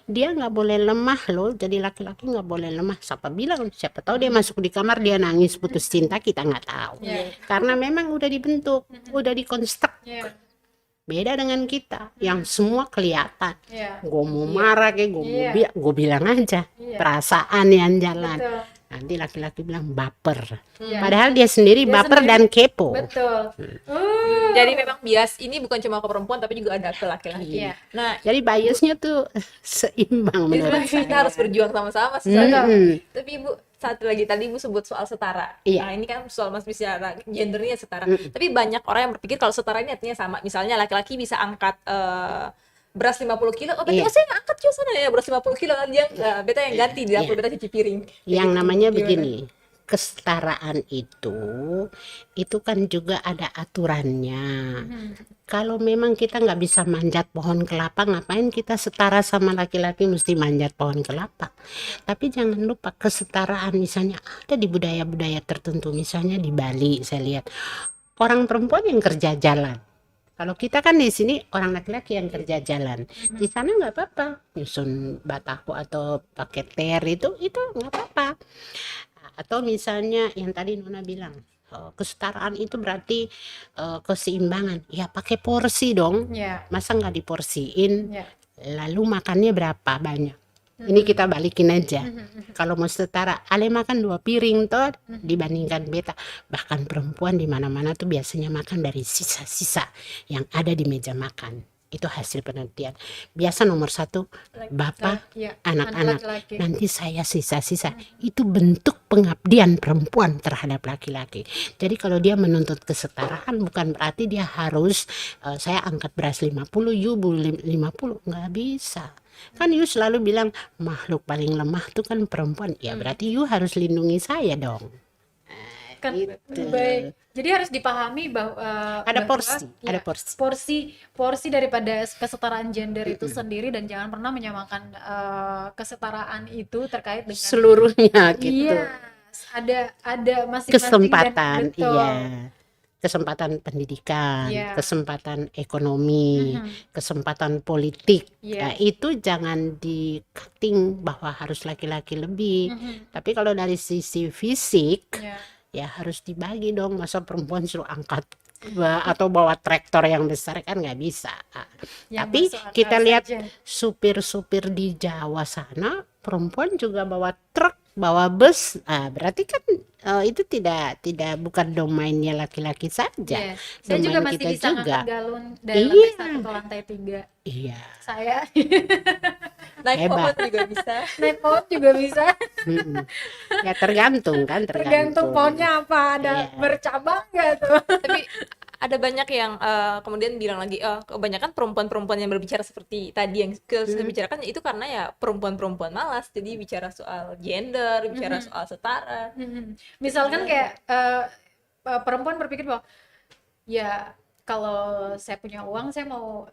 Dia nggak boleh lemah loh. Jadi laki-laki nggak boleh lemah. Siapa tahu dia masuk di kamar dia nangis putus cinta, kita nggak tahu. Karena memang udah dibentuk, udah dikonstruk. Beda dengan kita yang semua kelihatan. Gue mau marah kayak gue bilang aja, perasaan yang jalan. Nanti laki-laki bilang baper. Padahal dia sendiri baper dan kepo. Betul. Jadi memang bias ini bukan cuma ke perempuan tapi juga ada ke laki-laki. Nah, jadi biasnya tuh seimbang menurut kita saya. harus berjuang sama-sama sih. Tapi Ibu, satu lagi tadi Ibu sebut soal setara. Nah, ini kan soal mas bicara gendernya setara. Tapi banyak orang yang berpikir kalau setara ini artinya sama. Misalnya laki-laki bisa angkat beras 50 kilo, berarti saya nggak angkat juga sana ya beras 50 kilo aja, beta yang ganti di dapur, beta cuci piring. Yang namanya begini, kesetaraan itu kan juga ada aturannya. Kalau memang kita nggak bisa manjat pohon kelapa, ngapain kita setara sama laki-laki mesti manjat pohon kelapa? Tapi jangan lupa kesetaraan, misalnya ada di budaya-budaya tertentu, misalnya di Bali saya lihat orang perempuan yang kerja jalan. Kalau kita kan di sini orang laki-laki yang kerja jalan, di sana nggak apa-apa, nyusun batako atau pakai ter itu nggak apa-apa. Atau misalnya yang tadi Nona bilang, kesetaraan itu berarti keseimbangan. Ya pakai porsi dong, masa nggak diporsiin, lalu makannya berapa banyak. Ini kita balikin aja. Kalau mau setara, Ale makan 2 piring toh dibandingkan beta. Bahkan perempuan di mana-mana tuh biasanya makan dari sisa-sisa yang ada di meja makan. Itu hasil penelitian. Biasa nomor 1 bapak, Ya, anak-anak. laki-laki. Nanti saya sisa-sisa. Itu bentuk pengabdian perempuan terhadap laki-laki. Jadi kalau dia menuntut kesetaraan bukan berarti dia harus saya angkat beras 50, you 50. Nggak bisa. Kan you selalu bilang makhluk paling lemah tuh kan perempuan. Ya berarti you harus lindungi saya dong. Kan Gitu. baik. Jadi harus dipahami bahwa Ada bahwa, porsi, ya, ada porsi. porsi daripada kesetaraan gender itu sendiri, dan jangan pernah menyamakan kesetaraan itu terkait dengan Seluruhnya gitu. iya, ada masing-masing Kesempatan, betul. iya. Kesempatan pendidikan, Iya. kesempatan ekonomi, Mhm. kesempatan politik. Iya. Nah, itu jangan di-cutting bahwa harus laki-laki lebih. Mhm. Tapi kalau dari sisi fisik, Ya. ya harus dibagi dong. Masa perempuan suruh angkat atau bawa traktor yang besar kan nggak bisa. Yang Tapi masuk akal kita lihat saja. supir-supir di Jawa sana, perempuan juga bawa truk, bawa bus. Nah, berarti kan itu tidak bukan domainnya laki-laki saja. Yes. Saya juga Domain masih kita bisa juga. ngangkat galon dari Iya. lantai 1 ke lantai 3. Iya. Saya Naik Hebat. pohon juga bisa. naik pohon juga bisa. Mm-mm. Ya tergantung kan, Tergantung pohonnya apa, ada Iya. bercabang nggak tuh? Tapi ada banyak yang kemudian bilang lagi, kebanyakan perempuan-perempuan yang berbicara seperti tadi yang saya bicarakan itu karena ya perempuan-perempuan malas, jadi bicara soal gender, bicara soal setara. Misalkan kayak perempuan berpikir bahwa ya kalau saya punya uang, saya mau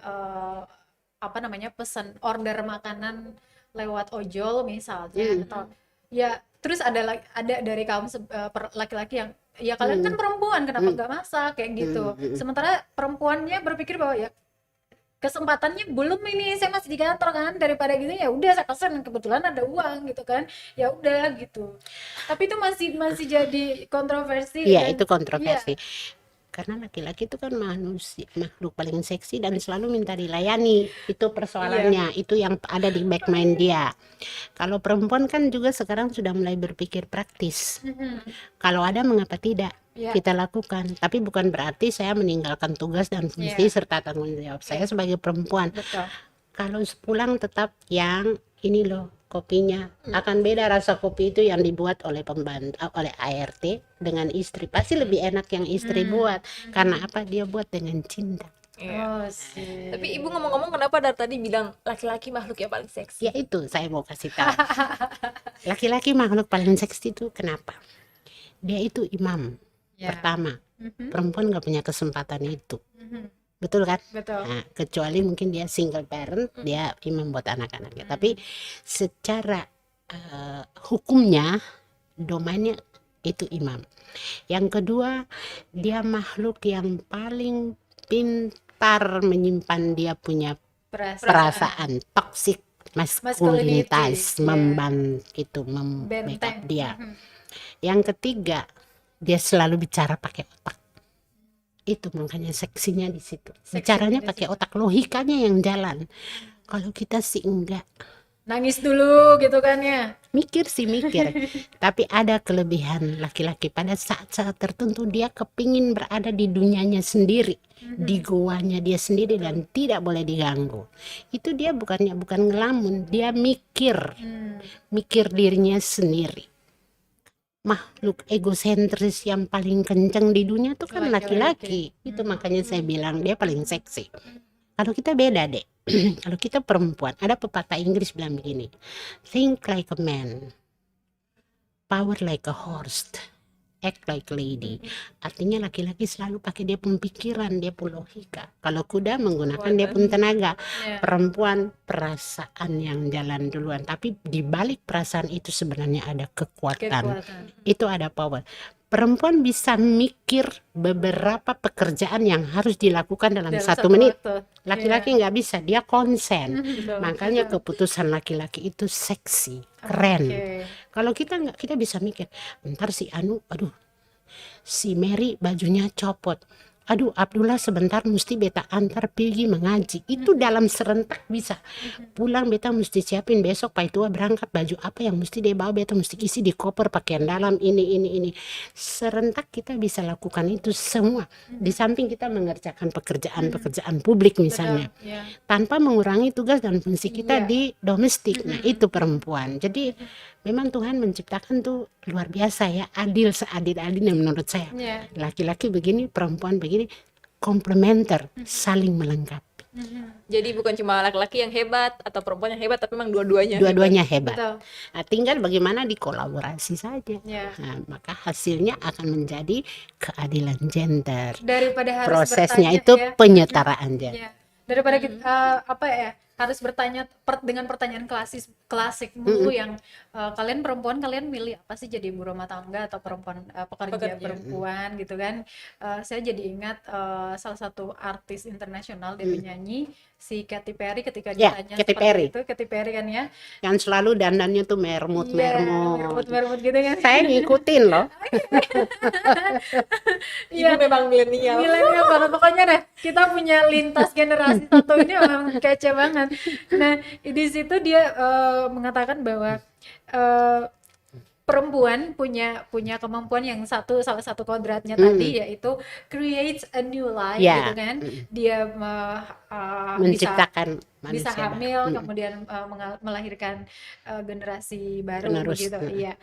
apa namanya, pesan order makanan lewat ojol misalnya, atau ya terus ada dari kaum laki-laki yang ya kalian kan perempuan, kenapa nggak masak kayak gitu. Sementara perempuannya berpikir bahwa ya kesempatannya belum, ini saya masih di kantor kan, daripada gitu ya udah saya pesan, kebetulan ada uang gitu kan, ya udah gitu. Tapi itu masih jadi kontroversi. Iya, dan itu kontroversi. iya, Karena laki-laki itu kan makhluk paling seksi dan selalu minta dilayani. Itu persoalannya, itu yang ada di back mind dia. Kalau perempuan kan juga sekarang sudah mulai berpikir praktis. Kalau ada, mengapa tidak? Iya. Kita lakukan. Tapi bukan berarti saya meninggalkan tugas dan fungsi Iya. serta tanggung jawab saya sebagai perempuan. betul. Kalau pulang tetap yang ini loh, kopinya akan beda. Rasa kopi itu yang dibuat oleh pembantu, oleh ART dengan istri pasti lebih enak yang istri buat. Karena apa? Dia buat dengan cinta. Iya. Oh sih. Tapi ibu ngomong-ngomong, kenapa dari tadi bilang laki-laki makhluk yang paling seksi? Ya itu saya mau kasih tahu. Laki-laki makhluk paling seksi itu kenapa? Dia itu imam Ya. pertama. Perempuan nggak punya kesempatan itu. Betul kan? Betul. Nah, kecuali mungkin dia single parent, dia imam buat anak-anaknya. Tapi secara hukumnya, domainnya itu imam. Yang kedua, dia makhluk yang paling pintar menyimpan dia punya perasaan toxic maskulinitas, Masculinity, membackup benteng. dia. Yang ketiga, dia selalu bicara pakai otak. Itu makanya seksinya di situ. Bicaranya pakai otak, logikanya yang jalan. Kalau kita sih enggak. Nangis dulu gitu kan ya. Mikir sih mikir. Tapi ada kelebihan laki-laki pada saat-saat tertentu dia kepingin berada di dunianya sendiri, di goanya dia sendiri dan tidak boleh diganggu. Itu dia bukan ngelamun, dia mikir dirinya sendiri. Makhluk egosentris yang paling kencang di dunia tuh kan laki-laki. Itu makanya saya bilang dia paling seksi. Kalau kita beda deh. Kalau kita perempuan, ada pepatah Inggris bilang begini, think like a man, power like a horse, act like a lady. Artinya laki-laki selalu pakai dia pemikiran, dia pun logika. Kalau kuda menggunakan dia pun tenaga. Perempuan perasaan yang jalan duluan. Tapi di balik perasaan itu sebenarnya ada kekuatan. Itu ada power. Perempuan bisa mikir beberapa pekerjaan yang harus dilakukan dalam 1 menit. Laki-laki nggak bisa, dia konsen. Makanya keputusan laki-laki itu seksi, keren. Kalau kita nggak, kita bisa mikir, bentar si Anu, aduh, si Mary bajunya copot. aduh Abdullah sebentar mesti beta antar pergi mengaji. Itu dalam serentak bisa. Pulang beta mesti siapin besok Pak Tua berangkat, baju apa yang mesti dia bawa, beta mesti isi di koper, pakaian dalam ini. Serentak kita bisa lakukan itu semua. Di samping kita mengerjakan pekerjaan publik misalnya. Betul, ya. Tanpa mengurangi tugas dan fungsi kita Iya. di domestik. Nah, itu perempuan. Jadi memang Tuhan menciptakan tuh luar biasa ya, adil seadil-adilnya menurut saya. Iya. Laki-laki begini, perempuan begini, komplementer, saling melengkapi. Jadi bukan cuma laki-laki yang hebat atau perempuan yang hebat, tapi memang dua-duanya Dua-duanya hebat. Betul. Nah, tinggal bagaimana dikolaborasi saja. Ya. Nah, maka hasilnya akan menjadi keadilan gender. Daripada harus Prosesnya bertanya, itu ya. penyetaraan gender. Ya. Daripada kita apa ya, harus bertanya dengan pertanyaan klasik mulu yang kalian perempuan, kalian milih apa sih jadi ibu rumah tangga atau perempuan pekerja perempuan gitu kan. Saya jadi ingat salah satu artis internasional, dia penyanyi, si Katy Perry, ketika Ya, ditanya Katy seperti Perry. itu, Katy Perry kan ya. Yang selalu dandannya tuh Iya, mermut. mermut gitu kan. Saya ngikutin loh. Ibu memang milenial. Milenial banget pokoknya. Nah, kita punya lintas generasi satu ini memang kece banget. Nah, di situ dia mengatakan bahwa perempuan punya kemampuan yang salah satu kodratnya tadi, yaitu create a new life Ya. gitu kan. Dia Menciptakan bisa manusia hamil, baru. kemudian melahirkan generasi baru Penerus. begitu. Iya.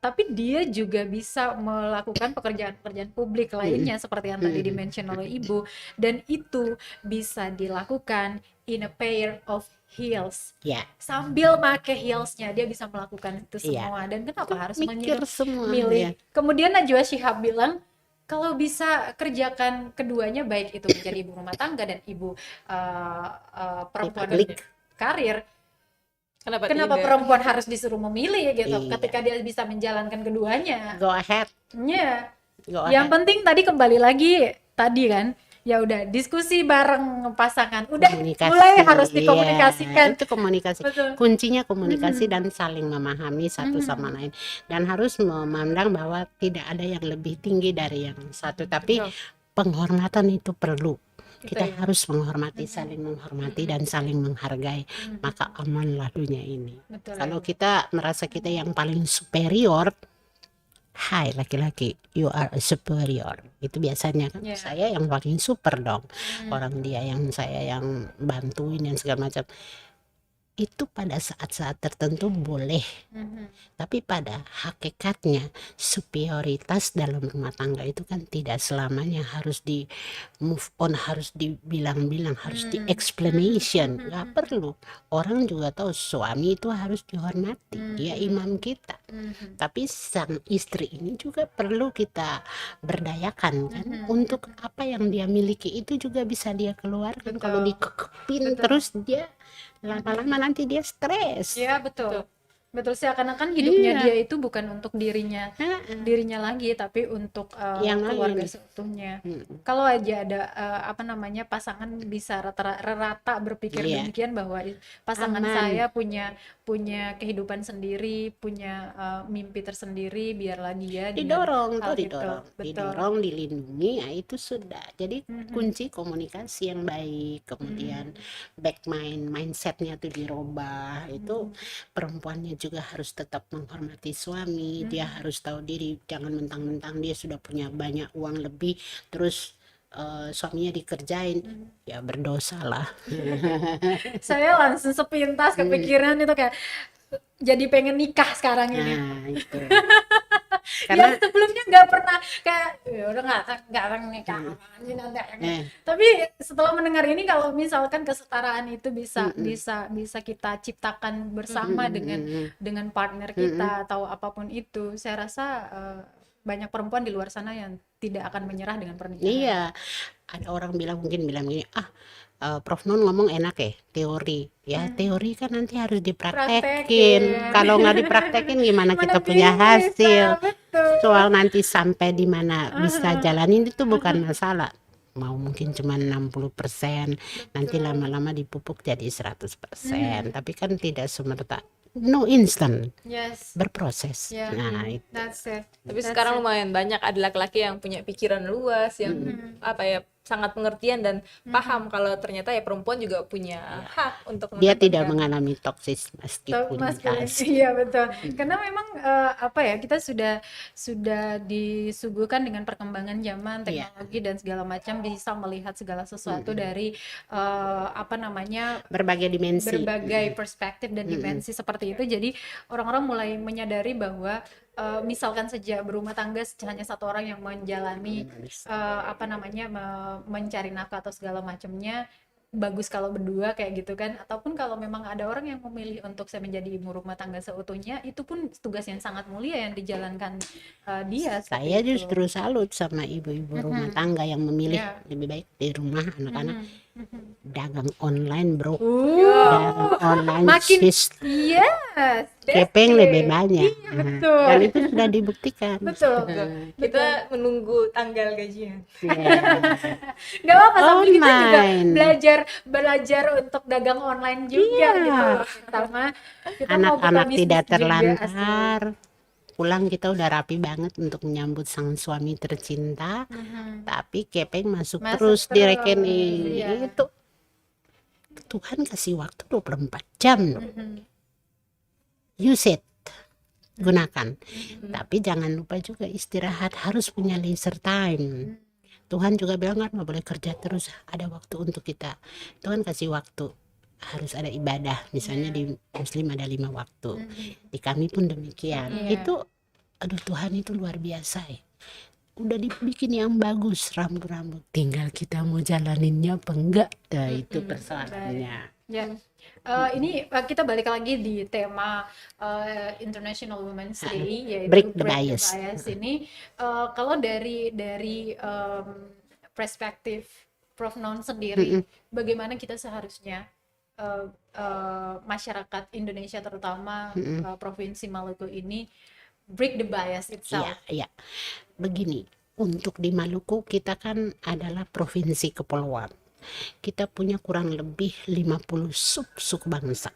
Tapi dia juga bisa melakukan pekerjaan-pekerjaan publik lainnya seperti yang tadi dimention oleh Ibu, dan itu bisa dilakukan in a pair of heels. Ya, Sambil pakai heelsnya dia bisa melakukan itu Iya. semua. Dan kenapa harus mikir semua. milih? Ya. Kemudian Najwa Shihab bilang kalau bisa kerjakan keduanya, baik itu menjadi ibu rumah tangga dan ibu perempuan Publik. karir, Kenapa kenapa tidak? perempuan harus disuruh memilih gitu Iya. ketika dia bisa menjalankan keduanya? Go ahead. Ya. Go Yang ahead. penting tadi kembali lagi tadi kan, ya udah diskusi bareng pasangan, udah Komunikasi. mulai harus Iya, dikomunikasikan. itu komunikasi. Betul. Kuncinya komunikasi dan saling memahami satu sama lain, dan harus memandang bahwa tidak ada yang lebih tinggi dari yang satu, tapi Betul. penghormatan itu perlu. Kita ya. harus menghormati, saling menghormati dan saling menghargai, maka amanlah dunia ini. Betul. Kalau kita merasa kita yang paling superior, hai laki-laki, you are a superior. Itu biasanya kan, Yeah. saya yang paling super dong. Orang dia yang saya yang bantuin dan segala macam. Itu pada saat-saat tertentu boleh, tapi pada hakikatnya superioritas dalam rumah tangga itu kan tidak selamanya harus di move on, harus dibilang-bilang, harus di explanation. Nggak perlu. Orang juga tahu suami itu harus dihormati, dia imam kita. Tapi sang istri ini juga perlu kita berdayakan kan, untuk apa yang dia miliki itu juga bisa dia keluarkan. Kalau dikekepin terus, dia lama-lama nanti dia stres. Ya, betul. Betul, seakan-akan hidupnya Iya. dia itu bukan untuk dirinya lagi, tapi untuk Yang keluarga lain. seutuhnya. Kalau aja ada pasangan bisa rata berpikir Iya. demikian, bahwa pasangan Aman. saya punya kehidupan sendiri, punya mimpi tersendiri, biarlah dia dengan Didorong hal tuh, itu. didorong, Betul. didorong, dilindungi, ya itu sudah. Jadi kunci komunikasi yang baik, kemudian mindsetnya tuh dirubah. Itu perempuannya juga harus tetap menghormati suami, dia harus tahu diri, jangan mentang-mentang dia sudah punya banyak uang lebih terus suaminya dikerjain, ya berdosa lah. Saya langsung sepintas kepikiran itu, kayak jadi pengen nikah sekarang ini. Nah itu Karena karena sebelumnya nggak pernah kayak, ya udah nggak akan nikah apaan sih nanti. Tapi setelah mendengar ini, kalau misalkan kesetaraan itu bisa kita ciptakan bersama dengan partner kita atau apapun itu, saya rasa banyak perempuan di luar sana yang tidak akan menyerah dengan pernikahan. iya, ada orang mungkin bilang gini, Prof Nun ngomong enak ya, teori. Ya teori kan nanti harus dipraktekin. Praktekin. Kalau nggak dipraktekin gimana kita punya bisa, hasil? betul. Soal nanti sampai di mana bisa jalanin itu bukan masalah. Mau mungkin cuma 60%, nanti lama-lama dipupuk jadi 100%. Tapi kan tidak semerta no instant, Yes. berproses. Yeah. Nah, itu. That's it. Tapi That's sekarang it. lumayan banyak ada laki-laki yang punya pikiran luas, yang apa ya, sangat pengertian dan paham kalau ternyata ya perempuan juga punya hak untuk Dia tidak mendapatkan. mengalami toksis meskipun Masculinity, iya betul. Karena memang apa ya, kita sudah disuguhkan dengan perkembangan zaman, Iya. teknologi dan segala macam, bisa melihat segala sesuatu dari apa namanya, berbagai dimensi. berbagai perspektif dan dimensi seperti itu. Jadi orang-orang mulai menyadari bahwa misalkan saja berumah tangga hanya satu orang yang menjalani apa namanya, mencari nafkah atau segala macamnya, bagus kalau berdua kayak gitu kan. Ataupun kalau memang ada orang yang memilih untuk saya menjadi ibu rumah tangga seutuhnya, itu pun tugas yang sangat mulia yang dijalankan dia seperti Saya itu. justru salut sama ibu-ibu rumah tangga yang memilih Ya. lebih baik di rumah anak-anak dagang online, bro. Ya. Dagang online Makin sis yes, kepeng lebih banyak. Iya, betul. Dan itu sudah dibuktikan. betul. Kita menunggu tanggal gajian. Nggak apa-apa, sambil kita juga Online. belajar untuk dagang online juga Iya. gitu. Pertama kita mau buka Anak-anak bisnis tidak juga, asli. terlantar. Pulang kita udah rapi banget untuk menyambut sang suami tercinta, tapi kepeng masuk Masuk terus di terus, rekening. iya. Itu Tuhan kasih waktu 24 jam loh. Use it, gunakan. Tapi jangan lupa juga istirahat, harus punya leisure time. Tuhan juga bilang kan nggak boleh kerja terus, ada waktu untuk kita. Tuhan kasih waktu, harus ada ibadah. Misalnya di Muslim ada 5 waktu, di kami pun demikian. Iya. Itu, aduh Tuhan itu luar biasa ya. Udah dibikin yang bagus rambut-rambut, tinggal kita mau jalaninnya apa enggak. Nah, itu persoalannya. Ya, ini kita balik lagi di tema International Women's Day, yaitu Break the bias. ini. Kalau dari perspektif Prof Non sendiri, bagaimana kita seharusnya masyarakat Indonesia terutama Provinsi Maluku ini break the bias itself? Iya, iya. Begini, untuk di Maluku kita kan adalah provinsi kepulauan. Kita punya kurang lebih 50 suku bangsa.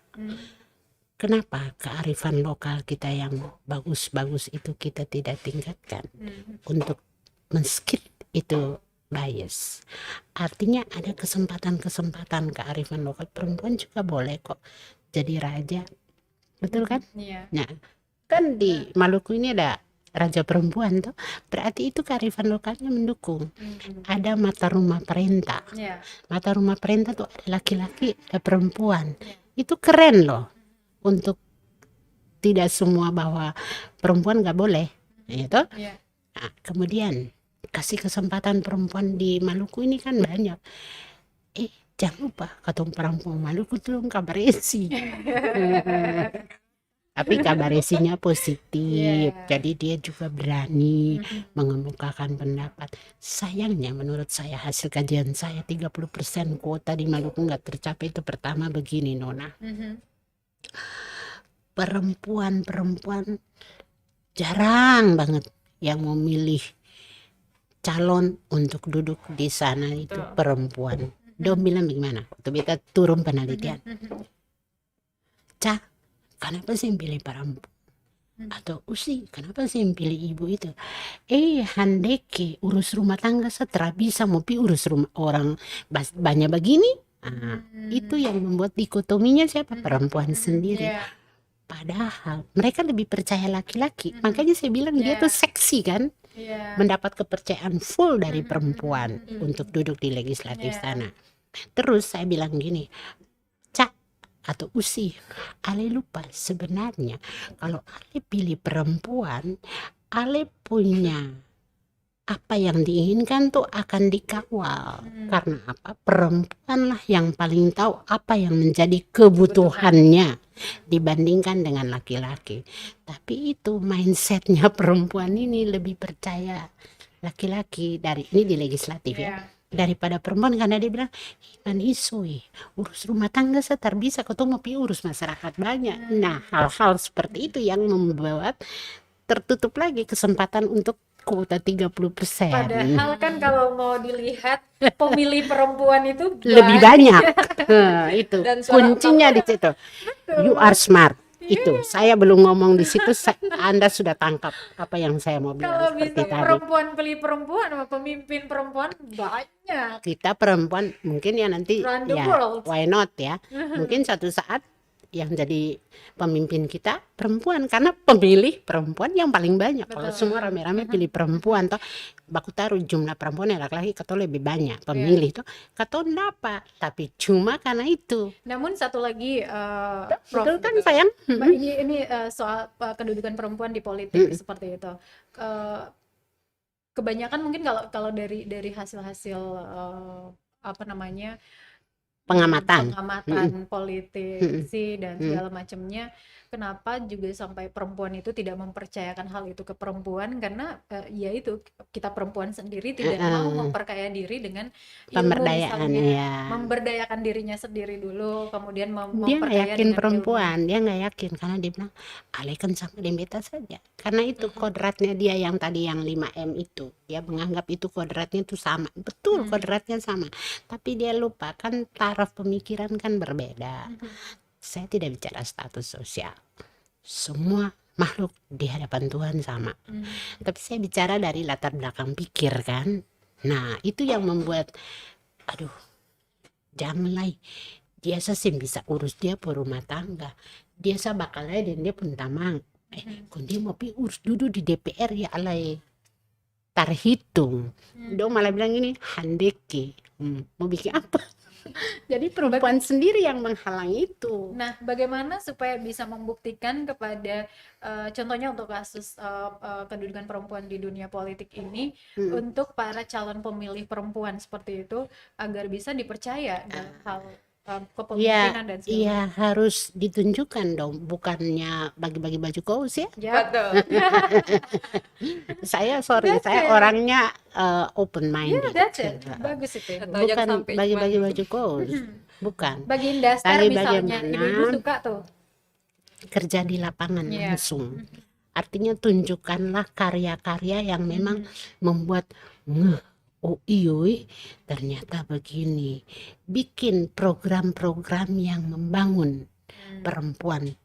Kenapa kearifan lokal kita yang bagus-bagus itu kita tidak tingkatkan untuk men-skip itu bias? Artinya ada kesempatan-kesempatan kearifan lokal, perempuan juga boleh kok jadi raja, betul kan? Iya. Nah, kan di Maluku ini ada raja perempuan tuh, berarti itu kearifan lokalnya mendukung. Ada mata rumah perintah. Iya. Mata rumah perintah tuh ada laki-laki, ada perempuan. Itu keren loh. Untuk tidak semua bahwa perempuan nggak boleh, gitu. Iya. Nah, kemudian kasih kesempatan perempuan di Maluku ini kan banyak. Jangan lupa kata perempuan Maluku tuh kabar isi. Tapi kabar isinya positif, jadi dia juga berani mengemukakan pendapat. Sayangnya menurut saya, hasil kajian saya 30% kuota di Maluku nggak tercapai. Itu pertama begini Nona, perempuan jarang banget yang memilih calon untuk duduk di sana itu perempuan. Dom bilang bagaimana? Waktu kita turun penelitian, kenapa sih yang pilih perempuan? Atau usi, kenapa sih yang pilih ibu itu? Handeke urus rumah tangga setelah bisa mau urus rumah orang banyak begini. Itu yang membuat dikotominya siapa? Perempuan sendiri. Padahal mereka lebih percaya laki-laki. Makanya saya bilang dia tuh seksi kan. Mendapat kepercayaan full dari perempuan untuk duduk di legislatif sana. Terus saya bilang gini, atau usi, Ale lupa sebenarnya kalau Ale pilih perempuan, Ale punya apa yang diinginkan tuh akan dikawal. Karena apa? Perempuanlah yang paling tahu apa yang menjadi kebutuhannya dibandingkan dengan laki-laki. Tapi itu mindsetnya perempuan ini lebih percaya laki-laki dari ini di legislatif ya. Daripada perempuan, karena dia bilang manisui urus rumah tangga setar bisa ketemu pi urus masyarakat banyak. Nah, hal-hal seperti itu yang membuat tertutup lagi kesempatan untuk kuota 30%. Padahal kan kalau mau dilihat pemilih perempuan itu lebih banyak. Itu Dan suara kuncinya di situ. You are smart, Itu saya belum ngomong di situ, Anda sudah tangkap apa yang saya mau Kalau bilang bisa seperti tadi. perempuan pilih perempuan sama pemimpin perempuan banyak Kita perempuan mungkin ya nanti around the ya world. why not ya. Mungkin suatu saat yang jadi pemimpin kita perempuan karena pemilih perempuan yang paling banyak. Kalau Betul. semua rame-rame pilih perempuan toh baku taruh jumlah perempuan yang laki-laki katanya lebih banyak pemilih toh katanya apa, tapi cuma karena itu. Namun satu lagi Prof, Betul kan sayang? Mbak, ini soal kedudukan perempuan di politik seperti itu. Kebanyakan mungkin kalau dari hasil-hasil apa namanya Pengamatan. pengamatan politisi dan segala macamnya, kenapa juga sampai perempuan itu tidak mempercayakan hal itu ke perempuan, karena ya itu kita perempuan sendiri tidak mau memperkaya diri dengan ilmu, Pemberdayaan misalnya ya. memberdayakan dirinya sendiri dulu, kemudian Dia nggak memperkaya yakin dengan ilmu. perempuan, dia nggak yakin karena dia bilang alihkan sama Dembeta saja. Karena itu kodratnya dia yang tadi yang 5M itu, dia menganggap itu kodratnya itu sama, betul kodratnya sama. Tapi dia lupa kan taraf pemikiran kan berbeda. Saya tidak bicara status sosial, semua makhluk di hadapan Tuhan sama. Tapi saya bicara dari latar belakang pikir kan. Nah itu yang membuat, aduh, janganlah dia sih bisa urus dia per rumah tangga. Dia bakalnya dan dia pun tamang. Kung dia mau pi urus duduk di DPR ya alay terhitung. Dia malah bilang ini handeki. Mau bikin apa? Jadi perempuan sendiri yang menghalang itu. Nah, bagaimana supaya bisa membuktikan kepada contohnya untuk kasus kedudukan perempuan di dunia politik ini untuk para calon pemilih perempuan seperti itu agar bisa dipercaya dalam hal kepemimpinan dan sebagainya. Iya harus ditunjukkan dong, bukannya bagi-bagi baju kaos ya. Betul. Saya sorry, That's saya it. orangnya open minded. Yeah, that's it. Bagus itu. Atau jangan Bukan sampai bagi-bagi cuman- baju kaos, bukan. Bagiin daster Tapi misalnya, bagaimana ibu-ibu suka tuh. kerja di lapangan Iya. langsung. Artinya tunjukkanlah karya-karya yang memang membuat ngeh. Oh iya, ternyata begini. Bikin program-program yang membangun perempuan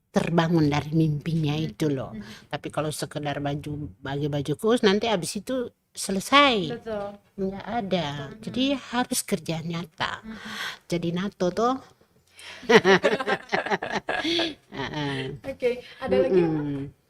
terbangun dari mimpinya itu loh. Tapi kalau sekedar bagi baju khusus nanti habis itu selesai. Betul. Nggak ada. Jadi harus kerja nyata. Jadi NATO tuh. Oke, ada lagi apa?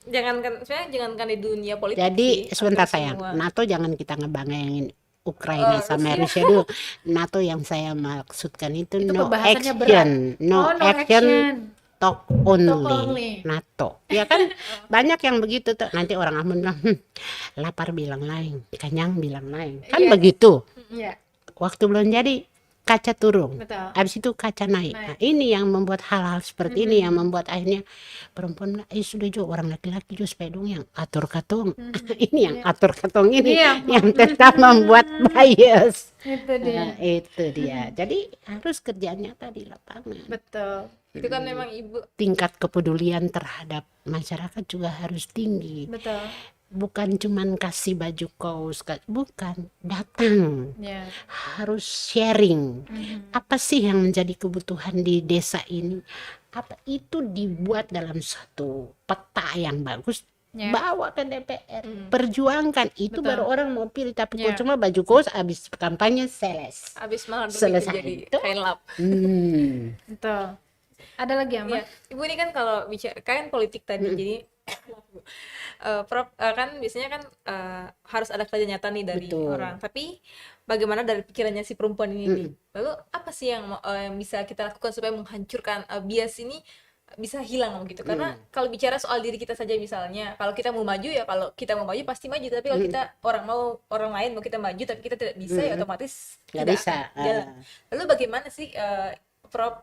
sebenarnya jangankan di dunia politik Jadi sih, sebentar hampir sayang, semua. NATO jangan kita ngebanggain Ukraina sama Rusia dulu. NATO yang saya maksudkan itu Itu no pembahasannya action, berat. no Oh, no action, action. talk Talk only. only. NATO. Ya kan banyak yang begitu tuh. Nanti orang Ambon bilang, lapar bilang lain, kenyang bilang lain. Kan Iya. begitu. Iya, Waktu belum jadi kaca turun. betul. Habis itu kaca naik. Nah, ini yang membuat hal-hal seperti ini yang membuat akhirnya perempuan bilang, sudah juga orang laki-laki juga supaya dong yang atur katong. Ini yang atur katong ini Iya. yang tetap membuat bias. Itu dia. Nah, itu dia. Jadi harus kerja nyata di lapangan. Betul. Itu kan memang ibu Tingkat kepedulian terhadap masyarakat juga harus tinggi. Betul. Bukan cuman kasih baju kaos, bukan, datang. Ya. Harus sharing. Apa sih yang menjadi kebutuhan di desa ini? Apa itu dibuat dalam satu peta yang bagus, Ya. bawa ke DPR, perjuangkan itu. Betul. Baru orang mau pilih. Tapi Ya. kalau cuma baju kaos habis kampanye seles. habis malam Selesai jadi itu. kain lap. Betul. Ada lagi ya, Mbak? Iya, ibu ini kan kalau bicara kan politik tadi, jadi Prof kan biasanya kan harus ada kerja nyata nih dari Betul. orang. Tapi bagaimana dari pikirannya si perempuan ini nih? Lalu apa sih yang bisa kita lakukan supaya menghancurkan bias ini bisa hilang gitu? Karena kalau bicara soal diri kita saja misalnya, kalau kita mau maju ya kalau kita mau maju pasti maju. Tapi kalau kita orang lain mau kita maju tapi kita tidak bisa ya otomatis Nggak tidak bisa. akan jalan. Lalu bagaimana sih Prof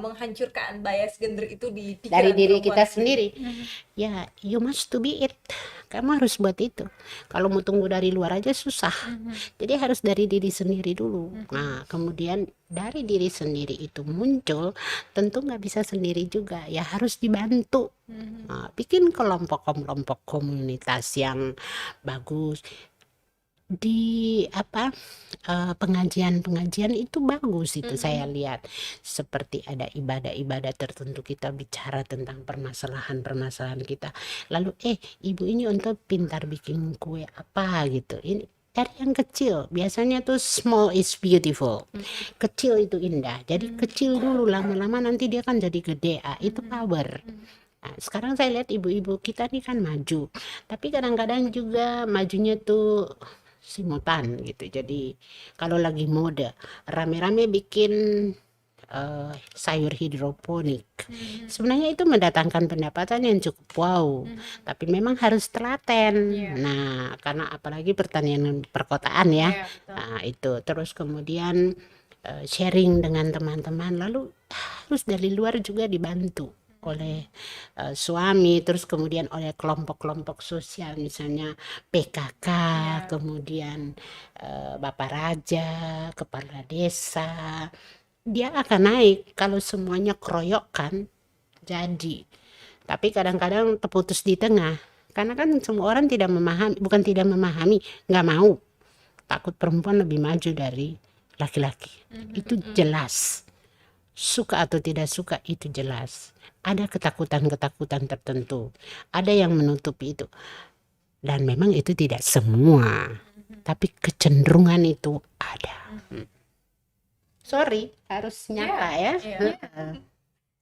menghancurkan bias gender itu di pikiran Dari diri perempuan kita sendiri. Ya, you must to be it. Kamu harus buat itu. Kalau mau tunggu dari luar aja susah. Jadi harus dari diri sendiri dulu. Nah, kemudian dari diri sendiri itu muncul, tentu nggak bisa sendiri juga. Ya harus dibantu. Nah, bikin kelompok-kelompok komunitas yang bagus. di apa pengajian-pengajian itu bagus itu saya lihat, seperti ada ibadah-ibadah tertentu kita bicara tentang permasalahan-permasalahan kita, lalu ibu ini untuk pintar bikin kue apa gitu, ini dari yang kecil, biasanya tuh small is beautiful, kecil itu indah, jadi kecil dulu, lama-lama nanti dia kan jadi gede, itu power. Nah, sekarang saya lihat ibu-ibu kita nih kan maju, tapi kadang-kadang juga majunya tuh simultan gitu. Jadi kalau lagi mode rame-rame bikin sayur hidroponik, sebenarnya itu mendatangkan pendapatan yang cukup wow, tapi memang harus telaten. Nah, karena apalagi pertanian perkotaan ya, Iya, betul. nah itu terus kemudian sharing dengan teman-teman, lalu harus dari luar juga dibantu oleh suami, terus kemudian oleh kelompok-kelompok sosial, misalnya PKK, kemudian Bapak Raja, Kepala Desa, dia akan naik kalau semuanya keroyokan jadi. Tapi kadang-kadang terputus di tengah, karena kan semua orang tidak memahami, bukan tidak memahami, nggak mau, takut perempuan lebih maju dari laki-laki. Itu jelas, suka atau tidak suka itu jelas. Ada ketakutan-ketakutan tertentu, ada yang menutupi itu, dan memang itu tidak semua, tapi kecenderungan itu ada. Sorry, harus nyata ya.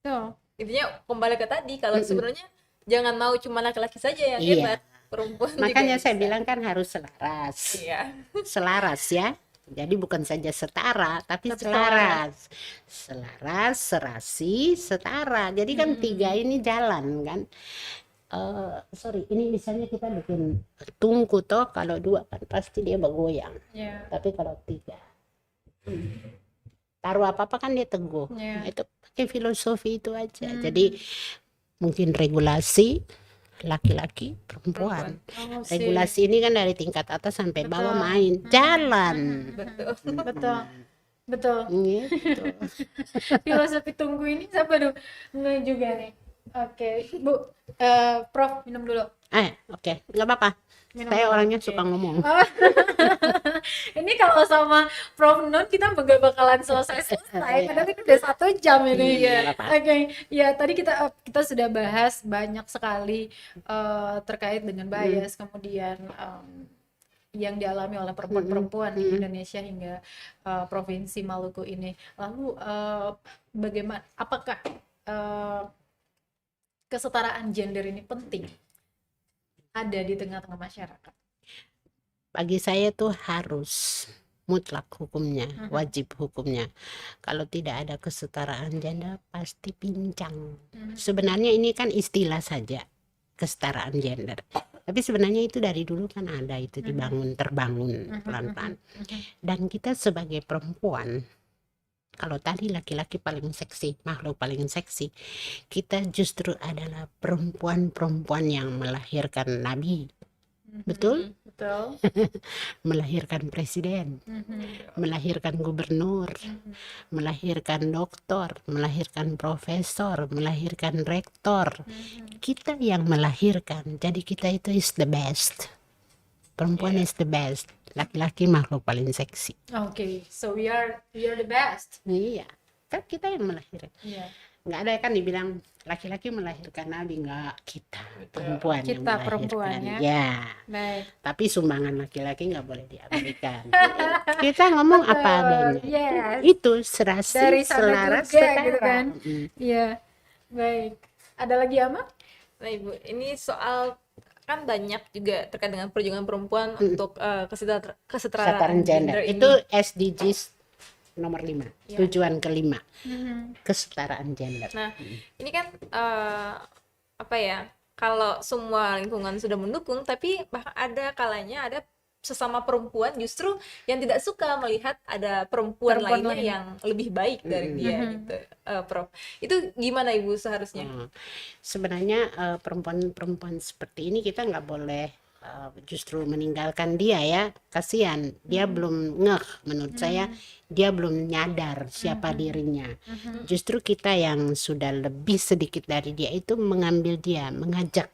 Tuh. Intinya kembali ke tadi, kalau sebenarnya jangan mau cuma laki-laki saja yang Iya. hebat, perempuan juga Makanya saya bisa. bilang kan harus selaras. Iya. Selaras ya. Jadi bukan saja setara, tapi selaras. Selaras, serasi, setara. Jadi kan tiga ini jalan kan. Sorry, ini misalnya kita bikin tungku toh, kalau dua kan pasti dia bergoyang. Iya. Tapi kalau tiga, taruh apa-apa kan dia teguh. Iya. Nah, itu pakai filosofi itu aja. Jadi mungkin regulasi laki-laki perempuan. Oh, sih. Regulasi ini kan dari tingkat atas sampai bawah Betul. main jalan. Betul. Betul. Betul. Gitu. Filosofi tunggu ini siapa dong? Nggak juga nih. Oke, Bu. Prof, minum dulu. Oke, nggak apa-apa. Minum Saya dulu. orangnya Oke. suka ngomong. Ini kalau sama Prof Nun kita nggak bakalan selesai-selesai. Padahal ini udah 1 jam ini. Iya, apa. Oke, ya tadi kita sudah bahas banyak sekali terkait dengan bias, kemudian yang dialami oleh perempuan-perempuan di Indonesia hingga provinsi Maluku ini. Lalu bagaimana? Apakah kesetaraan gender ini penting ada di tengah-tengah masyarakat? Bagi saya tuh harus mutlak hukumnya, wajib hukumnya. Kalau tidak ada kesetaraan gender pasti pincang. Sebenarnya ini kan istilah saja, kesetaraan gender. Tapi sebenarnya itu dari dulu kan ada, itu terbangun pelan-pelan. Dan kita sebagai perempuan, kalau tadi laki-laki paling seksi, makhluk paling seksi, kita justru adalah perempuan-perempuan yang melahirkan nabi. Betul? Betul. Melahirkan presiden, melahirkan gubernur, melahirkan doktor, melahirkan profesor, melahirkan rektor. Kita yang melahirkan, jadi kita itu is the best. Perempuan is the best, laki-laki makhluk paling seksi. Oke, so we are the best. Iya, kan kita yang melahirkan. Iya. Nggak ada kan dibilang laki-laki melahirkan nabi, nggak, kita perempuan yang Kita melahirkan. perempuan ya. Ya, Baik. tapi sumbangan laki-laki nggak boleh diabaikan. Kita ngomong apa adanya. Yes. Itu serasi, Dari sana selaras, juga setara. gitu kan. Iya. Baik. Ada lagi Ama? Nah Ibu, ini soal kan banyak juga terkait dengan perjuangan perempuan untuk kesetaraan Kesetaraan gender. ini. Itu SDGs nomor 5, tujuan kelima, kesetaraan gender. Nah, ini kan apa ya? Kalau semua lingkungan sudah mendukung, tapi bahkan ada kalanya ada sesama perempuan justru yang tidak suka melihat ada perempuan lainnya lain. yang lebih baik dari dia gitu, Prof. Itu gimana Ibu seharusnya? Sebenarnya perempuan-perempuan seperti ini kita nggak boleh justru meninggalkan dia ya, kasihan dia belum ngeh, menurut saya dia belum nyadar siapa dirinya. Justru kita yang sudah lebih sedikit dari dia itu mengambil dia, mengajak,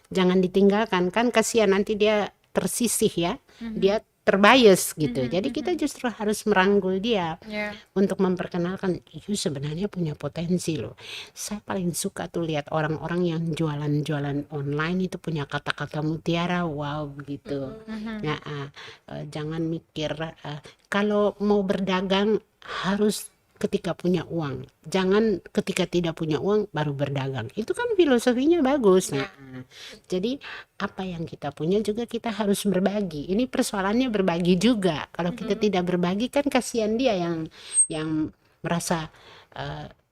jangan ditinggalkan, kan kasihan nanti dia tersisih ya, dia terbias gitu. Jadi kita justru harus merangkul dia Ya. untuk memperkenalkan, itu sebenarnya punya potensi loh. Saya paling suka tuh lihat orang-orang yang jualan-jualan online itu punya kata-kata mutiara, wow gitu. Ya, jangan mikir kalau mau berdagang harus ketika punya uang, jangan ketika tidak punya uang baru berdagang. Itu kan filosofinya bagus. Nah, jadi apa yang kita punya juga kita harus berbagi. Ini persoalannya berbagi juga. Kalau kita tidak berbagi kan kasihan dia yang merasa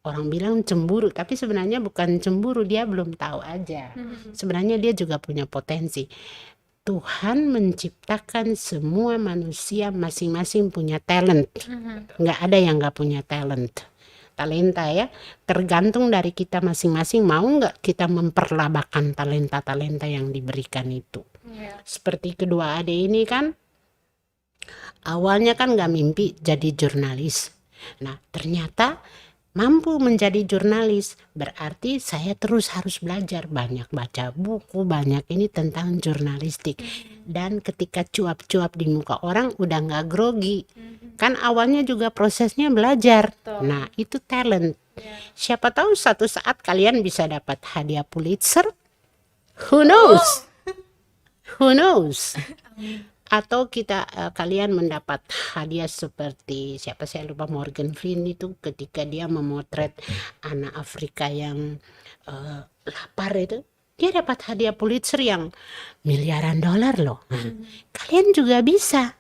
orang bilang cemburu, tapi sebenarnya bukan cemburu, dia belum tahu aja. Sebenarnya dia juga punya potensi. Tuhan menciptakan semua manusia masing-masing punya talent. Nggak ada yang nggak punya talenta ya. Tergantung dari kita masing-masing, mau nggak kita memperlabakan talenta-talenta yang diberikan itu. Seperti kedua adik ini kan, awalnya kan nggak mimpi jadi jurnalis. Nah ternyata mampu menjadi jurnalis, berarti saya terus harus belajar, banyak baca buku, banyak ini tentang jurnalistik. Dan ketika cuap-cuap di muka orang udah nggak grogi. Kan awalnya juga prosesnya belajar. Nah itu talent. Siapa tahu satu saat kalian bisa dapat hadiah Pulitzer. Who knows? Who knows? Atau kita kalian mendapat hadiah seperti siapa, saya lupa, Morgan Freeman itu ketika dia memotret anak Afrika yang lapar itu, dia dapat hadiah Pulitzer yang miliaran dolar loh. Kalian juga bisa,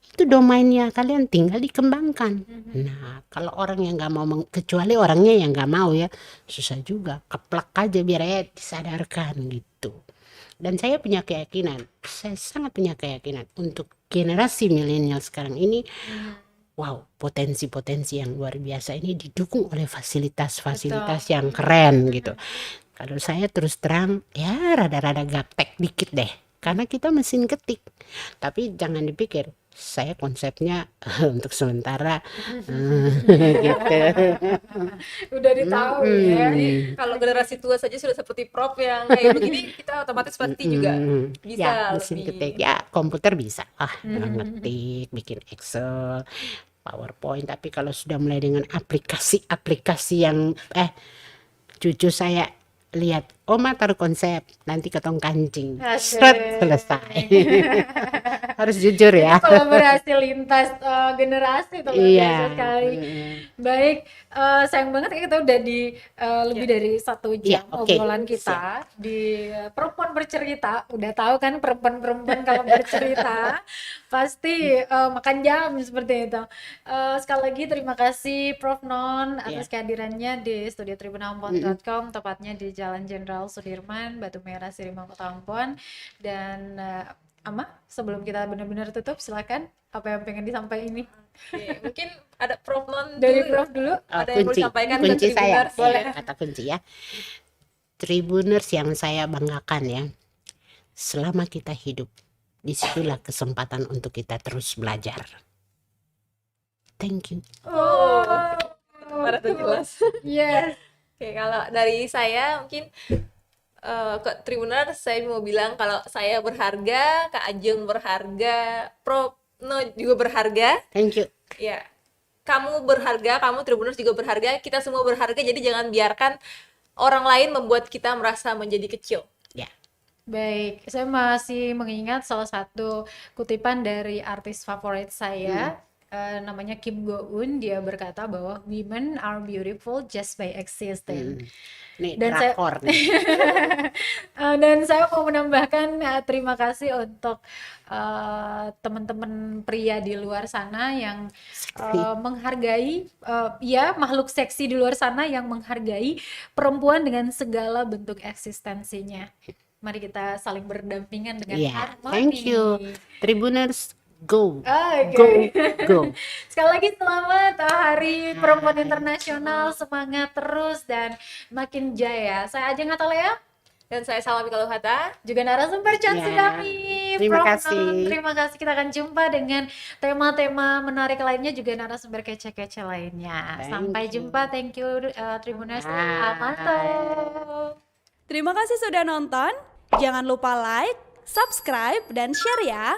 itu domainnya kalian, tinggal dikembangkan. Nah kalau orang yang nggak mau, kecuali orangnya yang nggak mau ya, susah juga, keplak aja biar ya disadarkan gitu. Dan saya punya keyakinan, saya sangat punya keyakinan untuk generasi milenial sekarang ini, wow, potensi-potensi yang luar biasa ini didukung oleh fasilitas-fasilitas yang keren gitu. Kalau saya terus terang ya rada-rada gaptek dikit deh, karena kita mesin ketik. Tapi jangan dipikir saya konsepnya untuk sementara gitu. Udah ditahu ya. Jadi kalau generasi tua saja sudah seperti Prof yang kayak begini, kita otomatis pasti juga bisa Ya mesin lebih. ketik ya, komputer bisa ngetik, bikin Excel, PowerPoint. Tapi kalau sudah mulai dengan aplikasi-aplikasi yang cucu saya lihat, Oma taruh konsep, nanti ketong kancing, Asik. selesai. Harus jujur ya. Kolaborasi lintas generasi itu luar biasa Iya. sekali. Baik, sayang banget ya kita udah di lebih dari 1 jam Iya, oke. obrolan kita di perempuan bercerita. Udah tahu kan perempuan-perempuan kalau bercerita pasti makan jam seperti itu. Sekali lagi terima kasih Prof Non atas kehadirannya di studio tribunampon.com, tepatnya di Jalan Jenderal Sudirman, Batu Merah, Siriman, Kota Ambon. Dan Ama, sebelum kita benar-benar tutup, silakan apa yang pengen disampaikan ini Oke, mungkin ada Prof Non dari dulu. Prof dulu. Ada yang mau disampaikan ke kunci saya, Tribuners? boleh kata kunci ya. Tribuners yang saya banggakan ya, selama kita hidup, disitulah kesempatan untuk kita terus belajar. Thank you. Pada tuh jelas. Yes. Oke, kalau dari saya mungkin ke Tribuners saya mau bilang kalau saya berharga, Kak Ajeng berharga, Prof No juga berharga. Thank you. Ya, kamu berharga, kamu Tribuners juga berharga, kita semua berharga. Jadi jangan biarkan orang lain membuat kita merasa menjadi kecil. Ya. Baik, saya masih mengingat salah satu kutipan dari artis favorit saya, namanya Kim Go Eun. Dia berkata bahwa women are beautiful just by existing. Nih Dan saya- drakor nih. Dan saya mau menambahkan terima kasih untuk teman-teman pria di luar sana yang menghargai, ya makhluk seksi di luar sana yang menghargai perempuan dengan segala bentuk eksistensinya. Mari kita saling berdampingan dengan Iya, harmoni. thank you. Tribuners, go. Oke. Go. Sekali lagi selamat Hari Perempuan Internasional, semangat terus dan makin jaya. Saya Ajeng Atalea, Dan saya Salami Kaluhata. juga narasumber chance Ya, kami, terima Prof. kasih. Non. Terima kasih, kita akan jumpa dengan tema-tema menarik lainnya, juga narasumber kece-kece lainnya. Thank Sampai you. jumpa, thank you Tribuners. Bye. Mantap. Terima kasih sudah nonton. Jangan lupa like, subscribe, dan share ya.